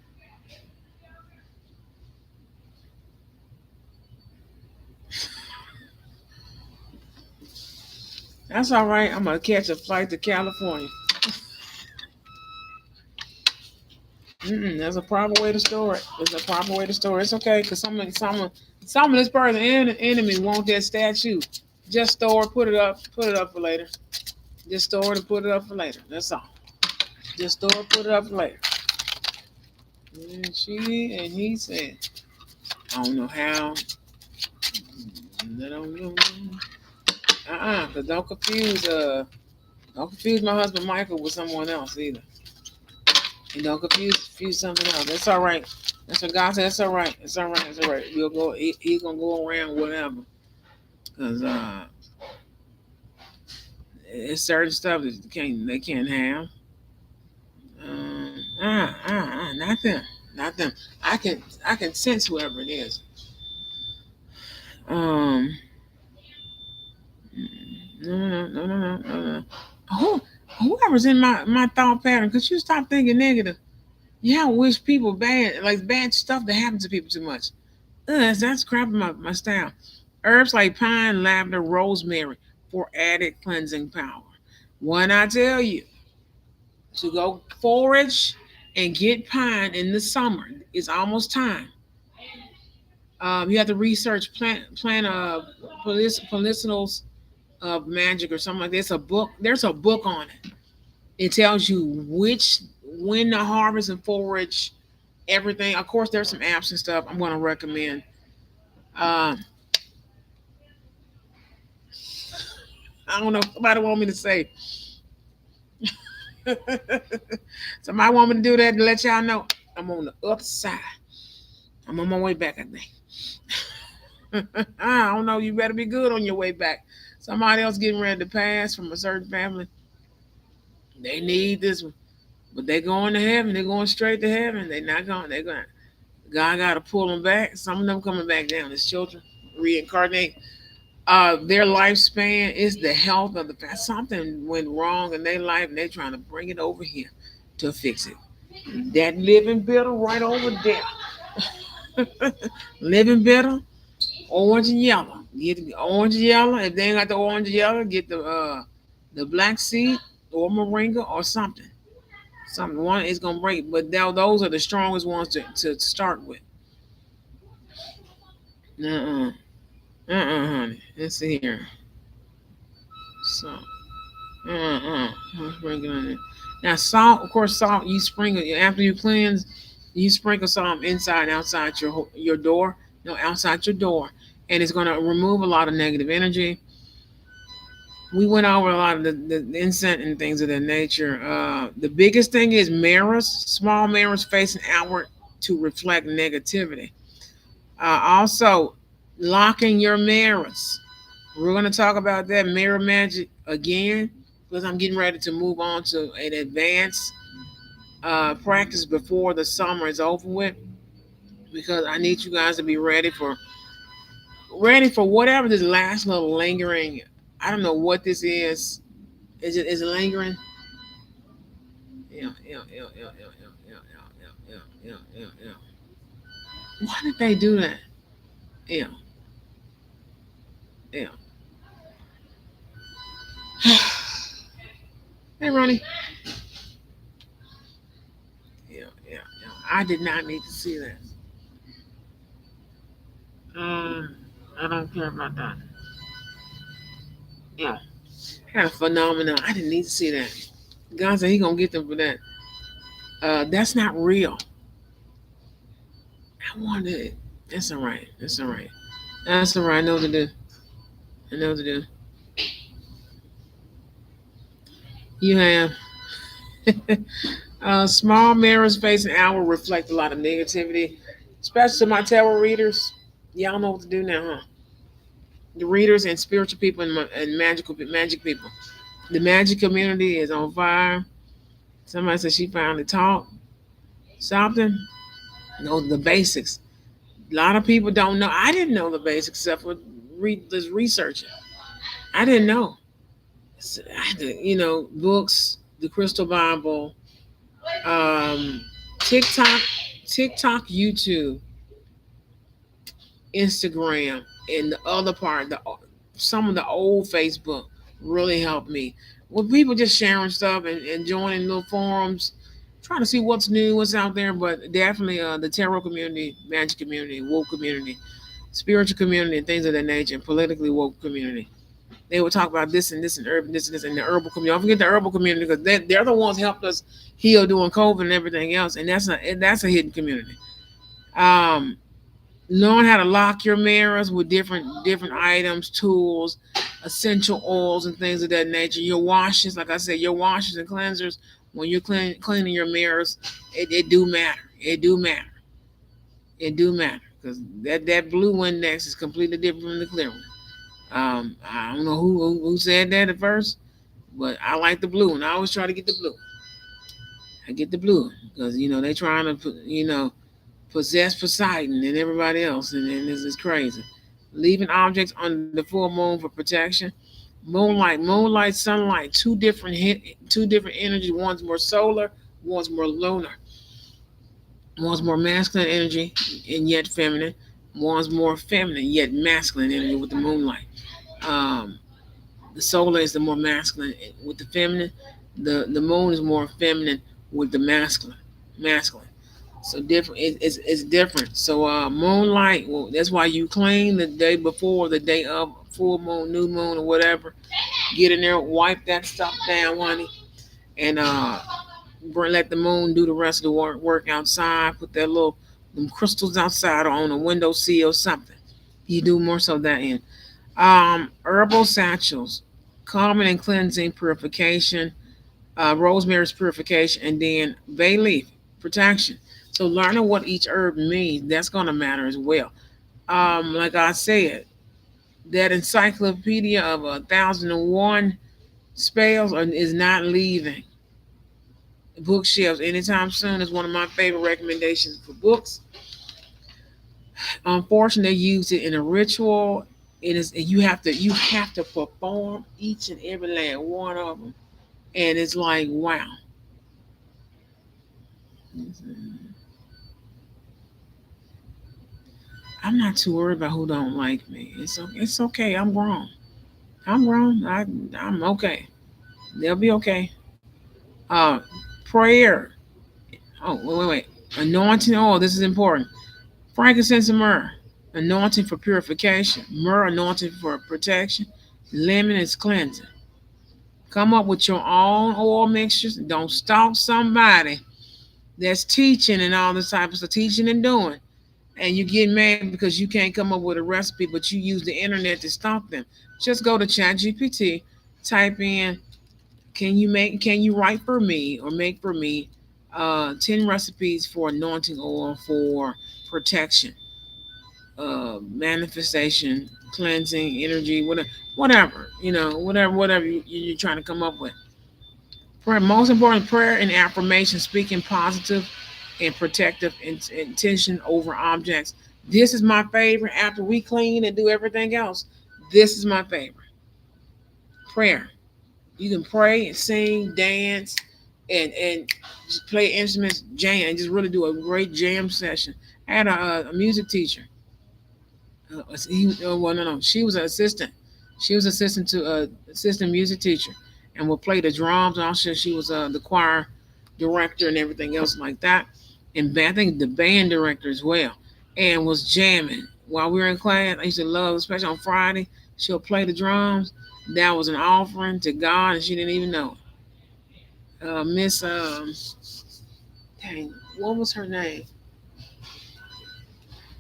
That's all right. I'm gonna catch a flight to California. That's a proper way to store it. It's a proper way to store it. It's okay because some of this person enemy want that statue. Just store it, put it up for later. Just store it and put it up for later. That's all. Just store it, put it up for later. And he said, I don't know how. I don't know. Cause don't confuse my husband Michael with someone else either. And don't confuse something else. That's all right. That's what God said. That's all right. It's all right. It's all right. We'll go. He's gonna go around whatever. Cause it's certain stuff that they can't have. Not them. Not them. I can sense whoever it is. Um, no. Who, whoever's in my thought pattern, could you stop thinking negative? Yeah, I wish people bad, like bad stuff that happens to people too much. That's crap in my style. Herbs like pine, lavender, rosemary for added cleansing power. When I tell you to go forage and get pine in the summer, it's almost time. You have to research plant medicinals of magic or something like this. A book. There's a book on it. It tells you which when to harvest and forage everything. Of course, there's some apps and stuff I'm going to recommend. Um, I don't know. Somebody want me to say. Somebody want me to do that to let y'all know I'm on the upside. I'm on my way back. I think. I don't know. You better be good on your way back. Somebody else getting ready to pass from a certain family. They need this one, but they going to heaven. They're going straight to heaven. They're not going. They're going. God got to pull them back. Some of them coming back down as children, reincarnate. Their lifespan is the health of the past. Something went wrong in their life, and they're trying to bring it over here to fix it. That living bitter right over there. Living bitter, orange and yellow. Get the orange and yellow. If they ain't got the orange and yellow, get the black seed or moringa or something. Something one is gonna break, but now those are the strongest ones to start with. Uh honey. Let's see here. So, let's bring it on there. Now, salt, of course, salt you sprinkle after you cleanse. You sprinkle some inside and outside your door. No, outside your door, and it's gonna remove a lot of negative energy. We went over a lot of the incense and things of that nature. The biggest thing is mirrors, small mirrors facing outward to reflect negativity. Also, locking your mirrors. We're going to talk about that mirror magic again because I'm getting ready to move on to an advanced practice before the summer is over with because I need you guys to be ready for whatever this last little lingering. I don't know what this is. Is it lingering? Yeah. Why did they do that? Yeah, yeah. Hey, Ronnie. Yeah. I did not need to see that. Um, I don't care about that. Yeah, had a phenomenon. I didn't need to see that. God said He gonna get them for that. That's not real. I wanted it. That's all right. That's all right. That's all right. I know what to do. I know what to do. You have small mirrors facing outward reflect a lot of negativity, especially to my tarot readers. Y'all know what to do now, huh? The readers and spiritual people and magic people. The magic community is on fire. Somebody said she finally taught something. Know the basics. A lot of people don't know. I didn't know the basics except for this researching. I didn't know. So I had to, books, the Crystal Bible, um, TikTok, YouTube, Instagram, and the other part, some of the old Facebook. really helped me. With people just sharing stuff and joining little forums, trying to see what's new, what's out there. But definitely the tarot community, magic community, woke community, spiritual community, and things of that nature, and politically woke community. They would talk about this and this and urban this and this and the herbal community. Don't forget the herbal community because they're the ones who helped us heal during COVID and everything else, and that's a hidden community. Um, Learn how to lock your mirrors with different items, tools, essential oils, and things of that nature. Your washes, like I said, your washes and cleansers. When you're cleaning your mirrors, it do matter. It do matter. It do matter because that blue index is completely different from the clear one. I don't know who said that at first, but I like the blue, and I always try to get the blue. I get the blue because they trying to possess Poseidon and everybody else, and this is crazy. Leaving objects under the full moon for protection. Moonlight, sunlight, two different energies. One's more solar, one's more lunar. One's more masculine energy and yet feminine. One's more feminine yet masculine energy with the moonlight. Um, the solar is the more masculine with the feminine. The moon is more feminine with the masculine. So different. It's different. So moonlight. Well, that's why you clean the day before, the day of full moon, new moon, or whatever. Get in there, wipe that stuff down, honey, and let the moon do the rest of the work outside. Put that little them crystals outside or on a window sill or something. You do more so that end. Herbal satchels, calming and cleansing purification, rosemary's purification, and then bay leaf protection. So learning what each herb means, that's gonna matter as well. Like I said, that encyclopedia of 1,001 spells is not leaving bookshelves anytime soon. Is one of my favorite recommendations for books. Unfortunately, they use it in a ritual. It is you have to perform each and every last one of them, and it's like wow. I'm not too worried about who don't like me. It's okay. I'm grown. I'm grown. I'm okay. They'll be okay. Uh, Prayer. Oh wait. Anointing oil. This is important. Frankincense and myrrh. Anointing for purification. Myrrh anointing for protection. Lemon is cleansing. Come up with your own oil mixtures. Don't stalk somebody that's teaching and all this type of stuff, teaching and doing. And you get mad because you can't come up with a recipe, but you use the internet to stalk them. Just go to ChatGPT, type in, can you write for me or make for me 10 recipes for anointing oil for protection, manifestation, cleansing, energy, whatever you're trying to come up with. Prayer, most important, prayer and affirmation, speaking positive and protective intention over objects. This is my favorite. After we clean and do everything else, this is my favorite. Prayer. You can pray and sing, dance, and just play instruments, jam, and just really do a great jam session. I had a music teacher. Well, no, she was an assistant. She was assistant to assistant music teacher, and would play the drums. And also, she was the choir director and everything else like that. And I think the band director as well. And was jamming while we were in class. I used to love, especially on Friday. She'll play the drums. That was an offering to God, and she didn't even know it. Miss dang, what was her name?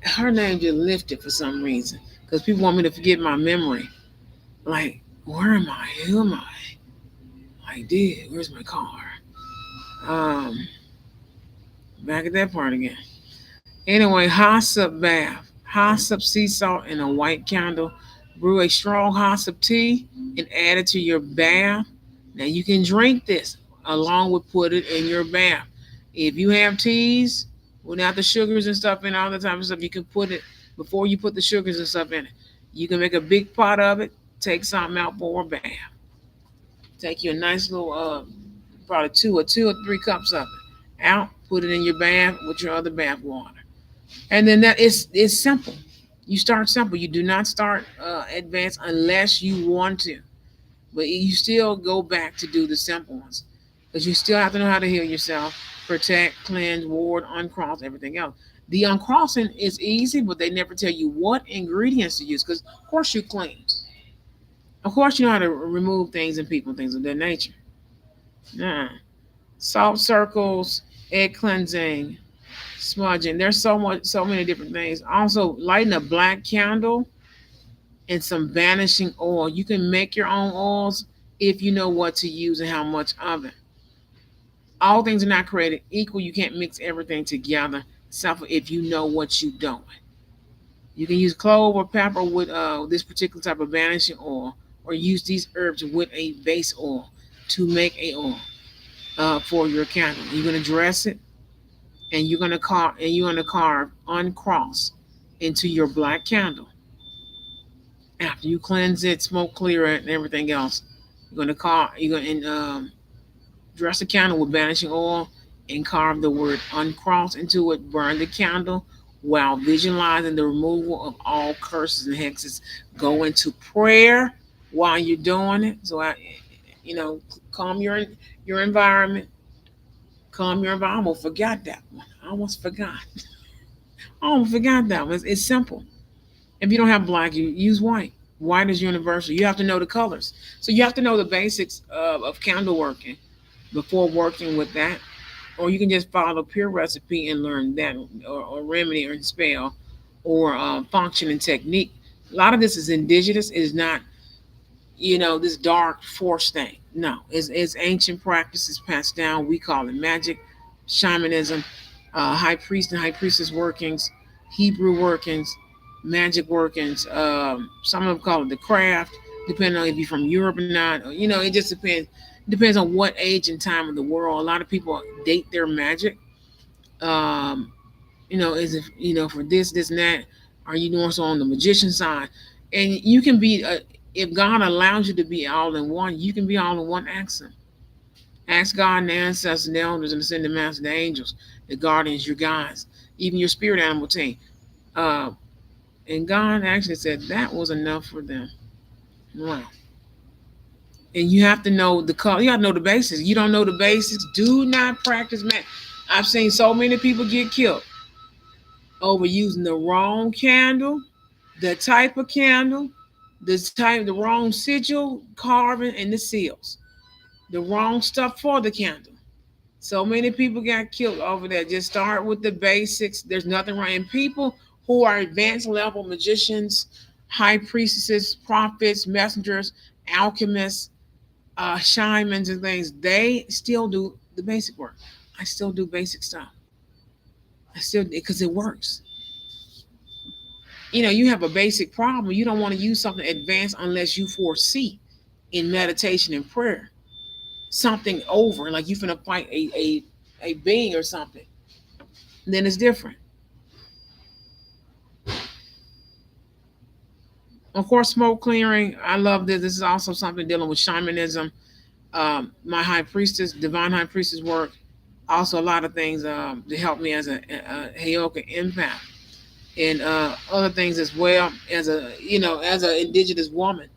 Her name just lifted for some reason because people want me to forget my memory. Like, where am I? Who am I? Like, dude, where's my car? Um, Back at that part again. Anyway, hyssop bath, hyssop sea salt in a white candle. Brew a strong hyssop tea and add it to your bath. Now you can drink this along with put it in your bath. If you have teas without the sugars and stuff and all the type of stuff, you can put it before you put the sugars and stuff in it. You can make a big pot of it, take something out for a bath. Take you a nice little probably two or three cups of it out, put it in your bath with your other bath water. And then that is it's simple. You start simple. You do not start advanced unless you want to. but you still go back to do the simple ones because you still have to know how to heal yourself, protect, cleanse, ward, uncross, everything else. The uncrossing is easy, but they never tell you what ingredients to use because, of course, you clean. Of course, you know how to remove things and people, things of that nature. Nah. Salt circles, egg cleansing, smudging. There's so many different things. Also, lighting a black candle and some vanishing oil. You can make your own oils if you know what to use and how much of it. All things are not created equal. You can't mix everything together, except for if you know what you're doing. You can use clove or pepper with this particular type of vanishing oil, or use these herbs with a base oil to make a oil for your candle. You're gonna dress it, and you're gonna carve uncross into your black candle. After you cleanse it, smoke clear it, and everything else, you're gonna dress the candle with vanishing oil and carve the word uncross into it. Burn the candle while visualizing the removal of all curses and hexes. Go into prayer while you're doing it. So you know, calm your environment. Calm your environment. I almost forgot that one. I almost forgot. I almost forgot that one. It's simple. If you don't have black, you use white. White is universal. You have to know the colors. So you have to know the basics of candle working before working with that. Or you can just follow pure recipe and learn that, or remedy or spell, or function and technique. A lot of this is indigenous. It is not, this dark force thing. No, it's ancient practices passed down. We call it magic, shamanism, high priest and high priestess workings, Hebrew workings, magic workings. Some of them call it the craft, depending on if you're from Europe or not. It just depends. Depends on what age and time of the world. A lot of people date their magic. Um, as if for this and that. Are you more so on the magician side? And you can be if God allows you to be all in one, you can be all in one. Ask Him. Ask God and the ancestors and the elders and the ascended masters, the angels, the guardians, your guides, even your spirit animal team. Uh, and God actually said that was enough for them. Wow. And you have to know the color. You have to know the basics. You don't know the basics, do not practice magic. I've seen so many people get killed over using the wrong candle, the type of candle, the wrong sigil carving, and the seals, the wrong stuff for the candle. So many people got killed over that. Just start with the basics. There's nothing wrong. And people who are advanced level magicians, high priestesses, prophets, messengers, alchemists, shamans, and things, they still do the basic work. I still do basic stuff. I still, because it works. You have a basic problem. You don't want to use something advanced unless you foresee in meditation and prayer something over, like you're gonna fight a being or something. Then it's different. Of course, smoke clearing. I love this. This is also something dealing with shamanism. My high priestess, divine high priestess work. Also, a lot of things to help me as a Heyoka empath, and other things as well, as an indigenous woman.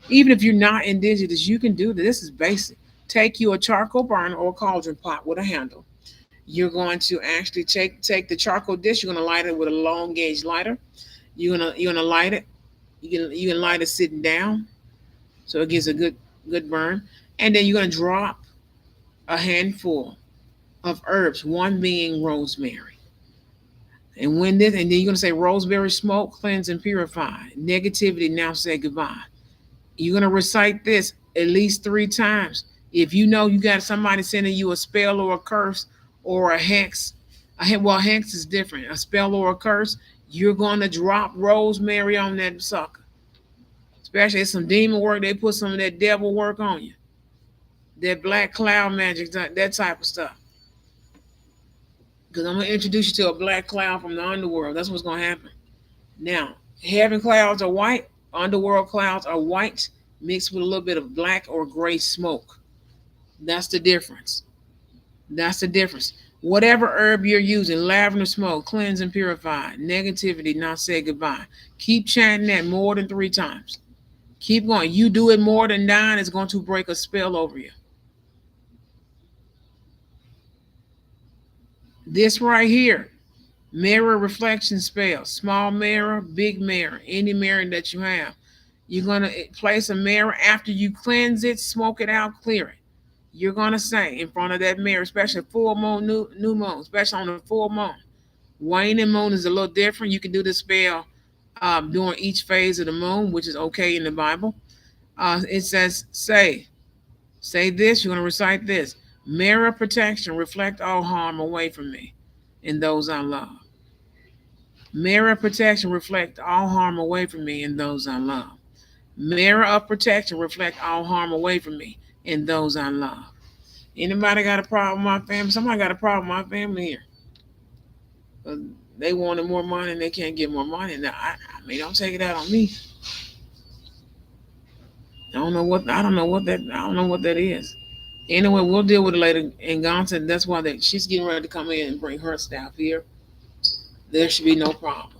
Even if you're not indigenous, you can do this. This is basic. Take you a charcoal burner or a cauldron pot with a handle. You're going to actually take the charcoal dish. You're going to light it with a long gauge lighter. You're gonna light it. You can light it sitting down, so it gives a good burn. And then you're going to drop a handful of herbs, one being rosemary. And then you're gonna say, rosemary smoke, cleanse and purify. Negativity, now say goodbye. You're gonna recite this at least 3 times. If you know you got somebody sending you a spell or a curse or a hex, hex is different. A spell or a curse, you're gonna drop rosemary on that sucker. Especially if some demon work, they put some of that devil work on you. That black cloud magic, that type of stuff. Because I'm gonna introduce you to a black cloud from the underworld. That's what's gonna happen. Now, heaven clouds are white, underworld clouds are white, mixed with a little bit of black or gray smoke. That's the difference. That's the difference. Whatever herb you're using, lavender smoke, cleanse and purify. Negativity, not say goodbye. Keep chanting that more than 3 times. Keep going. You do it more than nine, it's going to break a spell over you. This right here, mirror reflection spell, small mirror, big mirror, any mirror that you have. You're going to place a mirror after you cleanse it, smoke it out, clear it. You're going to say in front of that mirror, especially full moon, new moon, especially on the full moon. Waning moon is a little different. You can do this spell during each phase of the moon, which is okay in the Bible. It says, say this, you're going to recite this. Mirror protection, reflect all harm away from me and those I love. Mirror protection, reflect all harm away from me and those I love. Mirror of protection, reflect all harm away from me and those I love. Anybody got a problem with my family? Somebody got a problem with my family here. Uh, They wanted more money and they can't get more money. Now, I mean, don't take it out on me. I don't know what that is. Anyway, we'll deal with it later. And Gon said that's why she's getting ready to come in and bring her staff here. There should be no problem.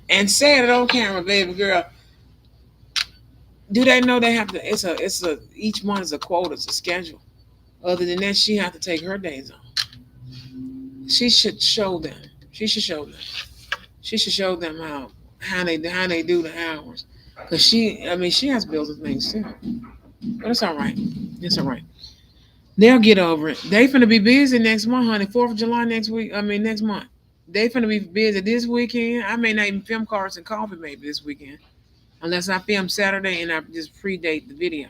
And say it on camera, baby girl. Do they know they have to? It's a each month is a quota, it's a schedule. Other than that, she have to take her days off. She should show them. She should show them. She should show them how they do the hours. Cause I mean, she has bills and things too. But it's all right. It's all right. They'll get over it. They finna be busy next month, honey. 4th of July next week. I mean, next month. They finna be busy this weekend. I may not even film cards and coffee maybe this weekend. Unless I film Saturday and I just predate the video.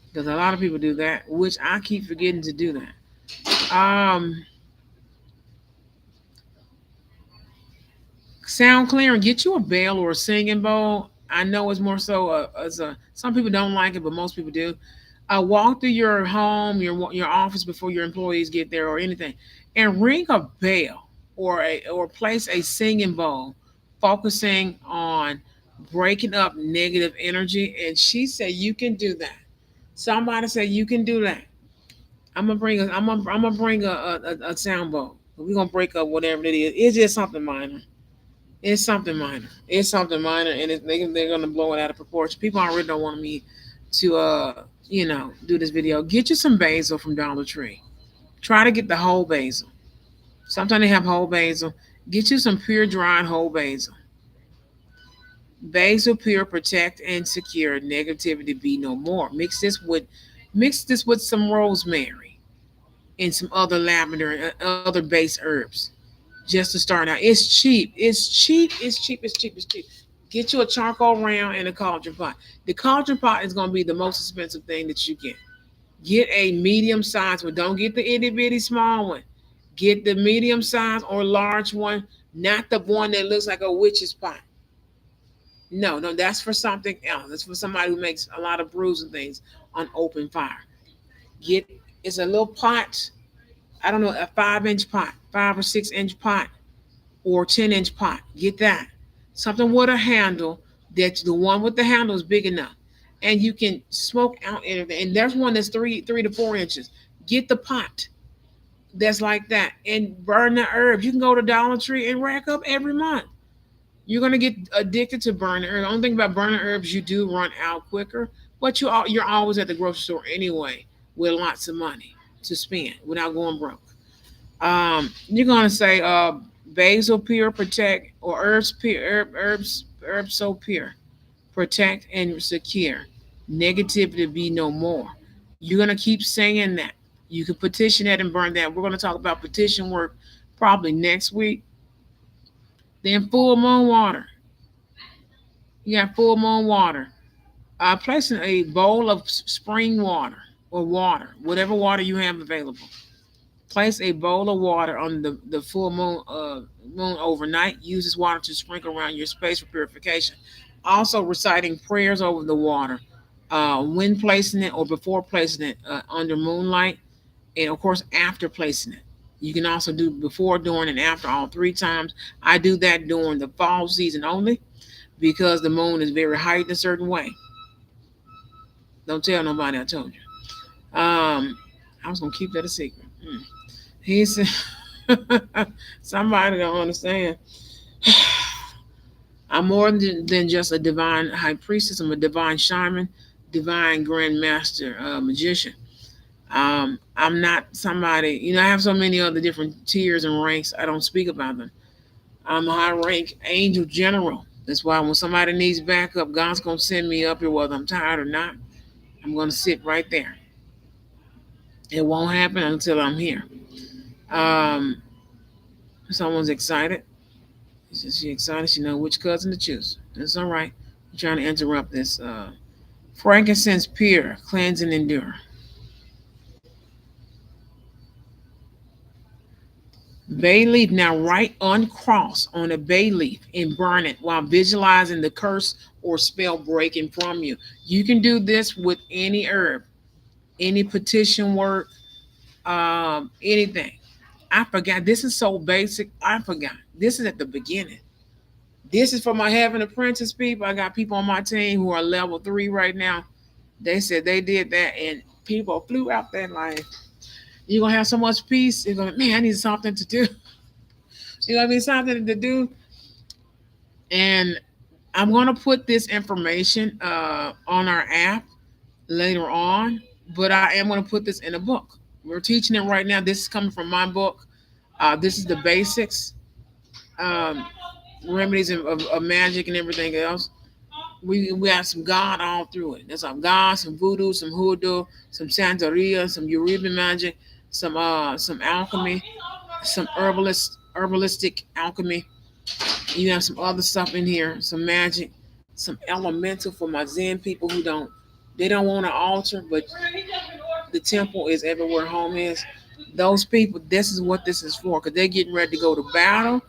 Because a lot of people do that, which I keep forgetting to do that. Sound clear and get you a bell or a singing bowl. I know it's more so as a some people don't like it, but most people do. Walk through your home, your office before your employees get there or anything, and ring a bell or place a singing bowl, focusing on breaking up negative energy. And she said you can do that. Somebody said you can do that. I'm gonna bring a sound bowl. We're gonna break up whatever it is. It's just something minor. It's something minor. It's something minor, and they're gonna blow it out of proportion. People already don't want me to do this video. Get you some basil from Dollar Tree. Try to get the whole basil. Sometimes they have whole basil. Get you some pure dried whole basil. Basil pure protect and secure. Negativity be no more. Mix this with some rosemary and some other lavender and other base herbs just to start out. It's cheap. It's cheap. It's cheap. It's cheap. It's cheap. Get you a charcoal round and a cauldron pot. The cauldron pot is going to be the most expensive thing that you get. Get a medium size one. Don't get the itty bitty small one. Get the medium size or large one, not the one that looks like a witch's pot. No, no, that's for something else. That's for somebody who makes a lot of brews and things on open fire. Get It's a little pot. I don't know, a 5 inch pot, 5 or 6 inch pot, or 10 inch pot. Get that. Something with a handle. That the one with the handle is big enough, and you can smoke out anything. And there's one that's 3 to 4 inches. Get the pot that's like that and burn the herbs. You can go to Dollar Tree and rack up every month. You're gonna get addicted to burning herbs. The only thing about burning herbs, you do run out quicker, but you're always at the grocery store anyway with lots of money to spend without going broke. You're gonna say basil pure protect or herbs so pure protect and secure. Negativity be no more. You're gonna keep saying that. You can petition that and burn that. We're gonna talk about petition work probably next week. Then full moon water. You got full moon water. Placing a bowl of spring water or water, whatever water you have available. Place a bowl of water on the full moon overnight. Use this water to sprinkle around your space for purification. Also, reciting prayers over the water when placing it or before placing it under moonlight, and of course, after placing it. You can also do before, during, and after all 3 times. I do that during the fall season only because the moon is very heightened a certain way. Don't tell nobody I told you. I was gonna keep that a secret. He said, somebody don't understand. I'm more than just a divine high priestess. I'm a divine shaman, divine grandmaster, magician. I'm not somebody, I have so many other different tiers and ranks. I don't speak about them. I'm a high rank angel general. That's why when somebody needs backup, God's going to send me up here, whether I'm tired or not. I'm going to sit right there. It won't happen until I'm here. Um, Someone's excited. She excited. She know which cousin to choose. That's all right. I'm trying to interrupt this. Frankincense pure, cleanse and endure. Bay leaf. Now write uncross on a bay leaf and burn it while visualizing the curse or spell breaking from you. You can do this with any herb, any petition work, anything. I forgot. This is so basic. I forgot. This is at the beginning. This is for my Heaven Apprentice people. I got people on my team who are level 3 right now. They said they did that and people flew out there like, you're going to have so much peace. You're going to, man, I need something to do. You know what I mean? Something to do. And I'm going to put this information on our app later on, but I am going to put this in a book. We're teaching it right now. This is coming from my book. This is the basics, um, remedies of magic and everything else. We have some God all through it. There's some God, some voodoo, some hoodoo, some Santeria, some Uriban magic, some alchemy, some herbalistic alchemy. You have some other stuff in here, some magic, some elemental for my Zen people who don't want to alter, but the temple is everywhere home is. Those people, this is what this is for, because they're getting ready to go to battle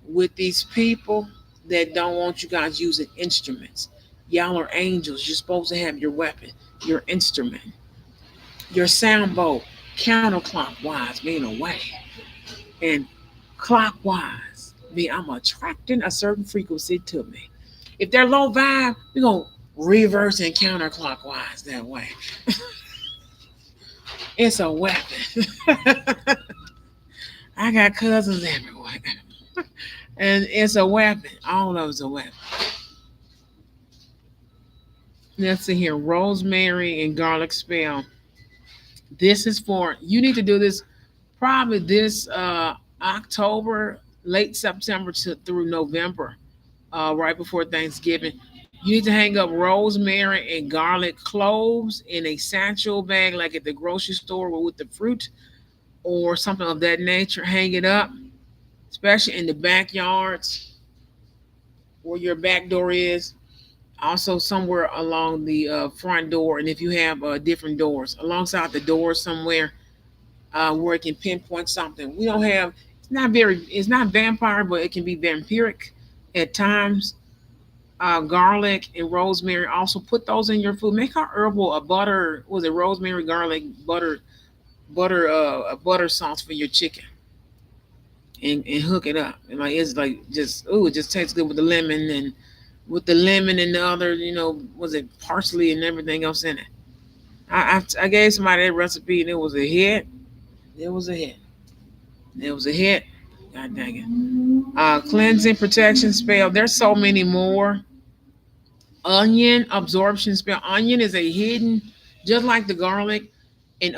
with these people that don't want you guys using instruments. Y'all are angels. You're supposed to have your weapon, your instrument, your sound bowl, counterclockwise, being away, and clockwise, mean I'm attracting a certain frequency to me. If they're low vibe, we're going to reverse and counterclockwise that way. It's a weapon. I got cousins everywhere. And it's a weapon. All of it's a weapon. Let's see here. Rosemary and garlic spell. This is for, you need to do this probably this October, late September through November, right before Thanksgiving. You need to hang up rosemary and garlic cloves in a satchel bag, like at the grocery store or with the fruit or something of that nature. Hang it up, especially in the backyards where your back door is. Also, somewhere along the front door, and if you have different doors, alongside the door somewhere where it can pinpoint something. We don't have. It's not vampire, but it can be vampiric at times. Garlic and rosemary. Also, put those in your food. Make our herbal a butter. Was it rosemary, garlic, a butter sauce for your chicken, and hook it up. And like it's like just it just tastes good with the lemon and the other, was it parsley and everything else in it. I gave somebody that recipe and it was a hit. It was a hit. It was a hit. God dang it. Cleansing protection spell. There's so many more. Onion absorption spell. Onion is a hidden, just like the garlic and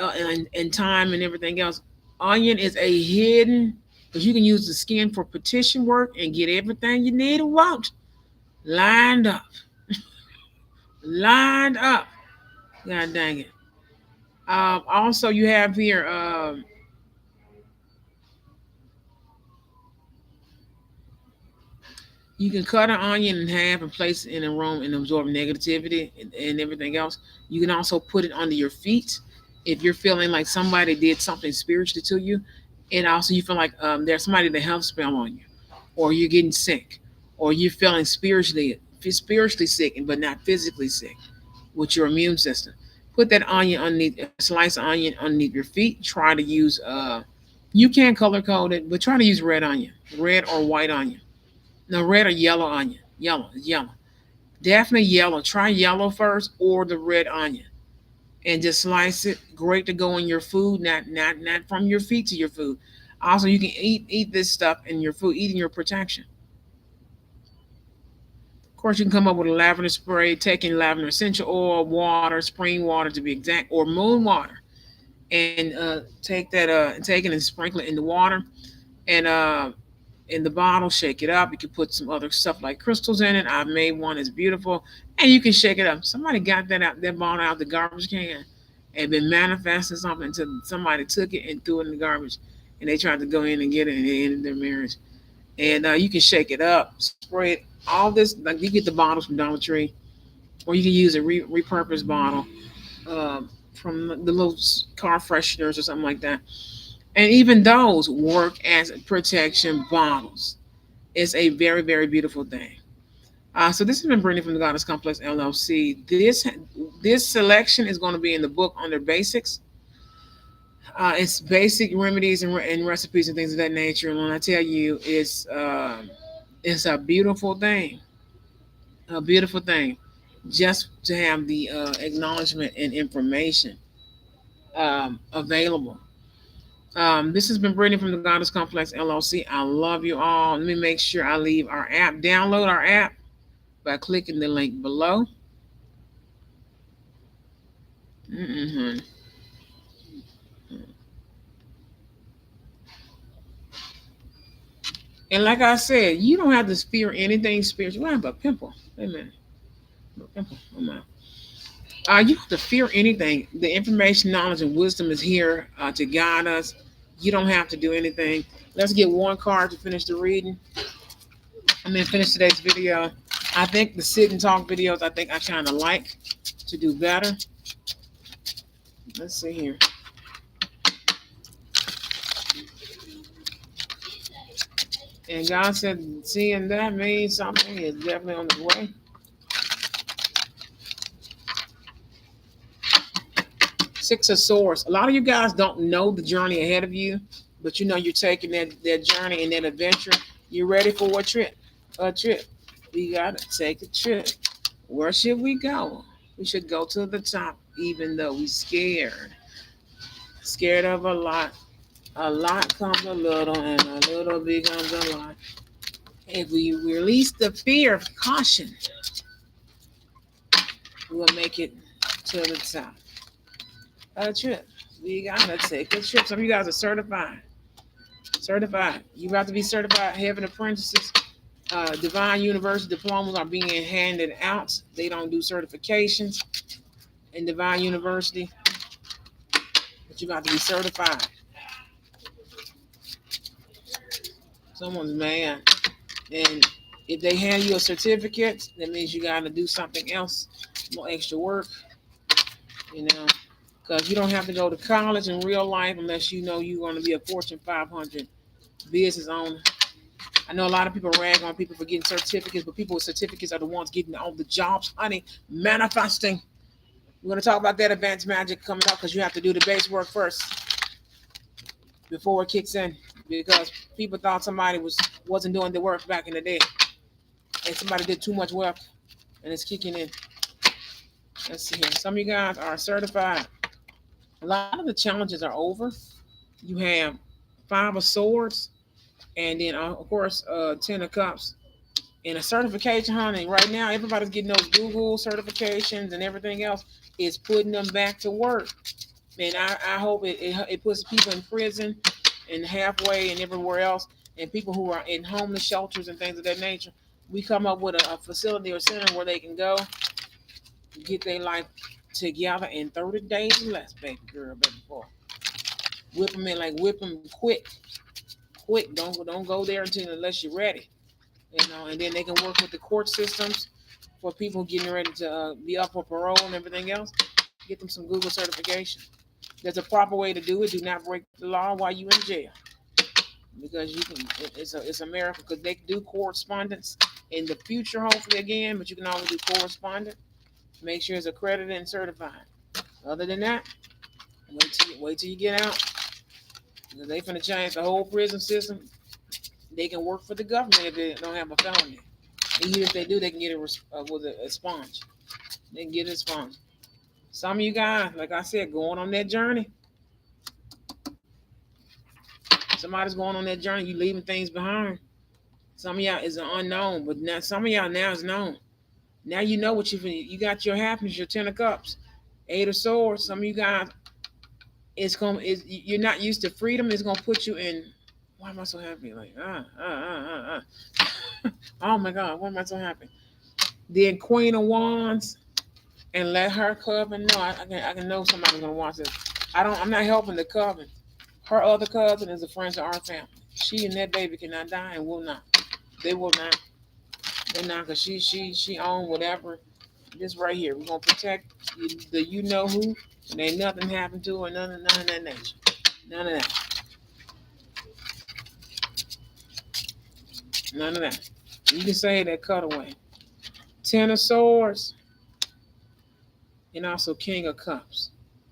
thyme and everything else. Onion is a hidden, because you can use the skin for petition work and get everything you need and want lined up, lined up. God dang it. Also, you have here. You can cut an onion in half and place it in a room and absorb negativity and everything else. You can also put it under your feet if you're feeling like somebody did something spiritually to you, and also you feel like there's somebody that health spell on you, or you're getting sick, or you're feeling spiritually sick but not physically sick with your immune system. Put that onion underneath, a slice of onion underneath your feet. Try to use you can color code it, but try to use red onion, red or white onion. No, red or yellow onion. Yellow, yellow. Definitely yellow. Try yellow first or the red onion. And just slice it. Great to go in your food, not from your feet to your food. Also, you can eat this stuff in your food, eating your protection. Of course, you can come up with a lavender spray, taking lavender essential oil, water, spring water to be exact, or moon water, and take it and sprinkle it in the water, and in the bottle, shake it up. You can put some other stuff like crystals in it. I've made one that's beautiful, and you can shake it up. Somebody got that bottle out the garbage can, and been manifesting something until somebody took it and threw it in the garbage, and they tried to go in and get it, and it ended their marriage. And you can shake it up, spray it. All this, like you get the bottles from Dollar Tree, or you can use a repurposed bottle from the little car fresheners or something like that. And even those work as protection bottles. It's a very, very beautiful thing. So this has been Brittany from the Goddess Complex LLC. This selection is going to be in the book under basics. It's basic remedies and recipes and things of that nature. And when I tell you, it's a beautiful thing, a beautiful thing, just to have the acknowledgement and information available. This has been Brittany from the Goddess Complex LLC. I love you all. Let me make sure I leave our app. Download our app by clicking the link below. Mm-hmm. And like I said, you don't have to fear anything spiritual. I have a pimple. Amen. A pimple. Oh my. You don't have to fear anything. The information, knowledge, and wisdom is here to guide us. You don't have to do anything. Let's get one card to finish the reading. Finish today's video. I think the sit and talk videos, I think I kind of like to do better. Let's see here. And God said, seeing that means something is definitely on the way. Six of Swords. A lot of you guys don't know the journey ahead of you, but you know you're taking that journey and that adventure. You're ready for a trip. A trip. We gotta take a trip. Where should we go? We should go to the top, even though we're scared. Scared of a lot. A lot comes a little, and a little becomes a lot. If we release the fear of caution, we'll make it to the top. A trip. We gotta take a trip. Some of you guys are certified. Certified. You about to be certified heaven apprentices. Divine University diplomas are being handed out. They don't do certifications in Divine University, but you got to be certified. Someone's mad, and if they hand you a certificate, that means you got to do something else, more extra work, you know, because you don't have to go to college in real life unless you know you're going to be a Fortune 500 business owner. I know a lot of people rag on people for getting certificates, but people with certificates are the ones getting on the jobs, honey, manifesting. We're going to talk about that advanced magic coming up because you have to do the base work first before it kicks in, because people thought somebody wasn't doing the work back in the day, and somebody did too much work, and it's kicking in. Let's see here. Some of you guys are certified. A lot of the challenges are over. You have Five of Swords, and then of course 10 of Cups. And a certification, honey, right now everybody's getting those Google certifications and everything else is putting them back to work. And I hope it puts people in prison and halfway and everywhere else, and people who are in homeless shelters and things of that nature. We come up with a facility or center where they can go get their life together in 30 days or less, baby girl, baby boy. Whip them in, like whip them quick, quick. Don't go there unless you're ready, you know. And then they can work with the court systems for people getting ready to be up for parole and everything else. Get them some Google certification. There's a proper way to do it. Do not break the law while you're in jail, because you can. It's a miracle because they do correspondence in the future, hopefully again. But you can always do correspondence. Make sure it's accredited and certified. Other than that, wait till you get out. Because they finna change the whole prison system. They can work for the government if they don't have a felony. And even if they do, they can get it with a sponge. They can get it a sponge. Some of you guys, like I said, going on that journey. Somebody's going on that journey. You leaving things behind. Some of y'all is an unknown, but now some of y'all now is known. Now you know what you got your happiness, your 10 of cups, 8 of swords. Some of you guys, you're not used to freedom. It's gonna put you in. Why am I so happy? Like oh my God, why am I so happy? Then Queen of Wands, and let her coven know. I can know somebody's gonna watch this. I'm not helping the coven. Her other cousin is a friend of our family. She and that baby cannot die and will not. They will not. They're not, because she own whatever. This right here. We're gonna protect the you know who, and ain't nothing happened to her. None of that nature. None of that. None of that. You can say that cutaway. 10 of swords, and also King of Cups.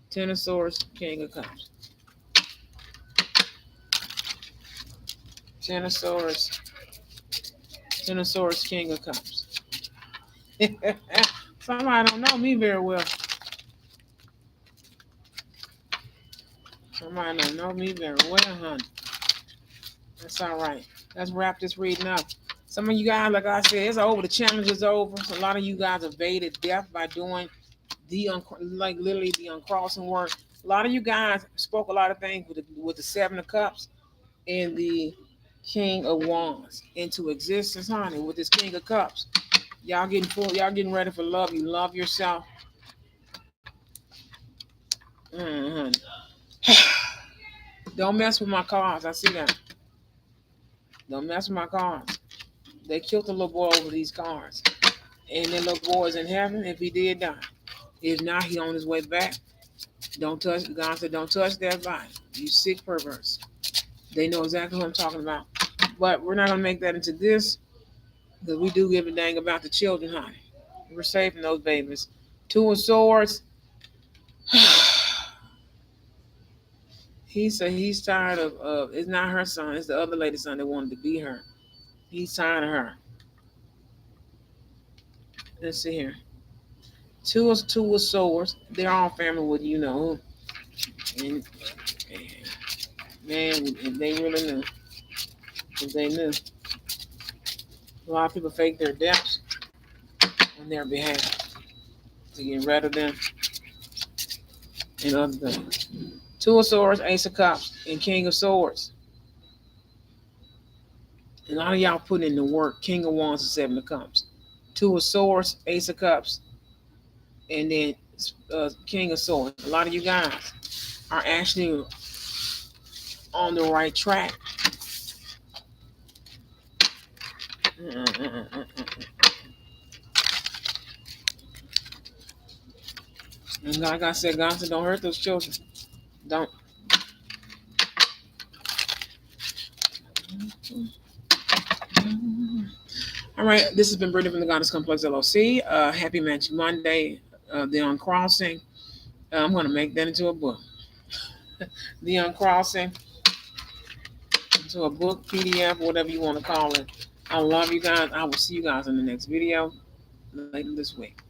10 of swords, King of Cups. 10 of swords, 10 of swords, King of Cups. Somebody don't know me very well. Somebody don't know me very well, honey. That's all right. Let's wrap this reading up. Some of you guys, like I said, it's over. The challenge is over. So a lot of you guys evaded death by doing like literally the uncrossing work. A lot of you guys spoke a lot of things with the 7 of cups and the King of Wands into existence, honey. With this King of Cups, y'all getting full. Y'all getting ready for love. You love yourself. Honey. Don't mess with my cards. I see that. Don't mess with my cards. They killed the little boy over these cards. And that little boy is in heaven if he did die. If not, he on his way back. Don't touch, God said, don't touch that body. You sick perverse. They know exactly what I'm talking about. But we're not going to make that into this, because we do give a dang about the children, honey. We're saving those babies. 2 of swords. He said he's tired of, it's not her son, it's the other lady's son that wanted to be her. He's tired of her. Let's see here. Two of swords. They're all family with you know. And man, if they really knew. If they knew. A lot of people fake their deaths on their behalf to get rid of them and other things. 2 of swords, Ace of cups, and King of swords. And a lot of y'all put in the work. King of wands and 7 of cups. 2 of swords, Ace of cups, and then King of swords. A lot of you guys are actually on the right track. And like I said, God said, don't hurt those children. Don't. All right, this has been Brittany from the Goddess Complex LLC. Happy Magic Monday. The Uncrossing. I'm going to make that into a book. The Uncrossing into a book, PDF, whatever you want to call it. I love you guys. I will see you guys in the next video later this week.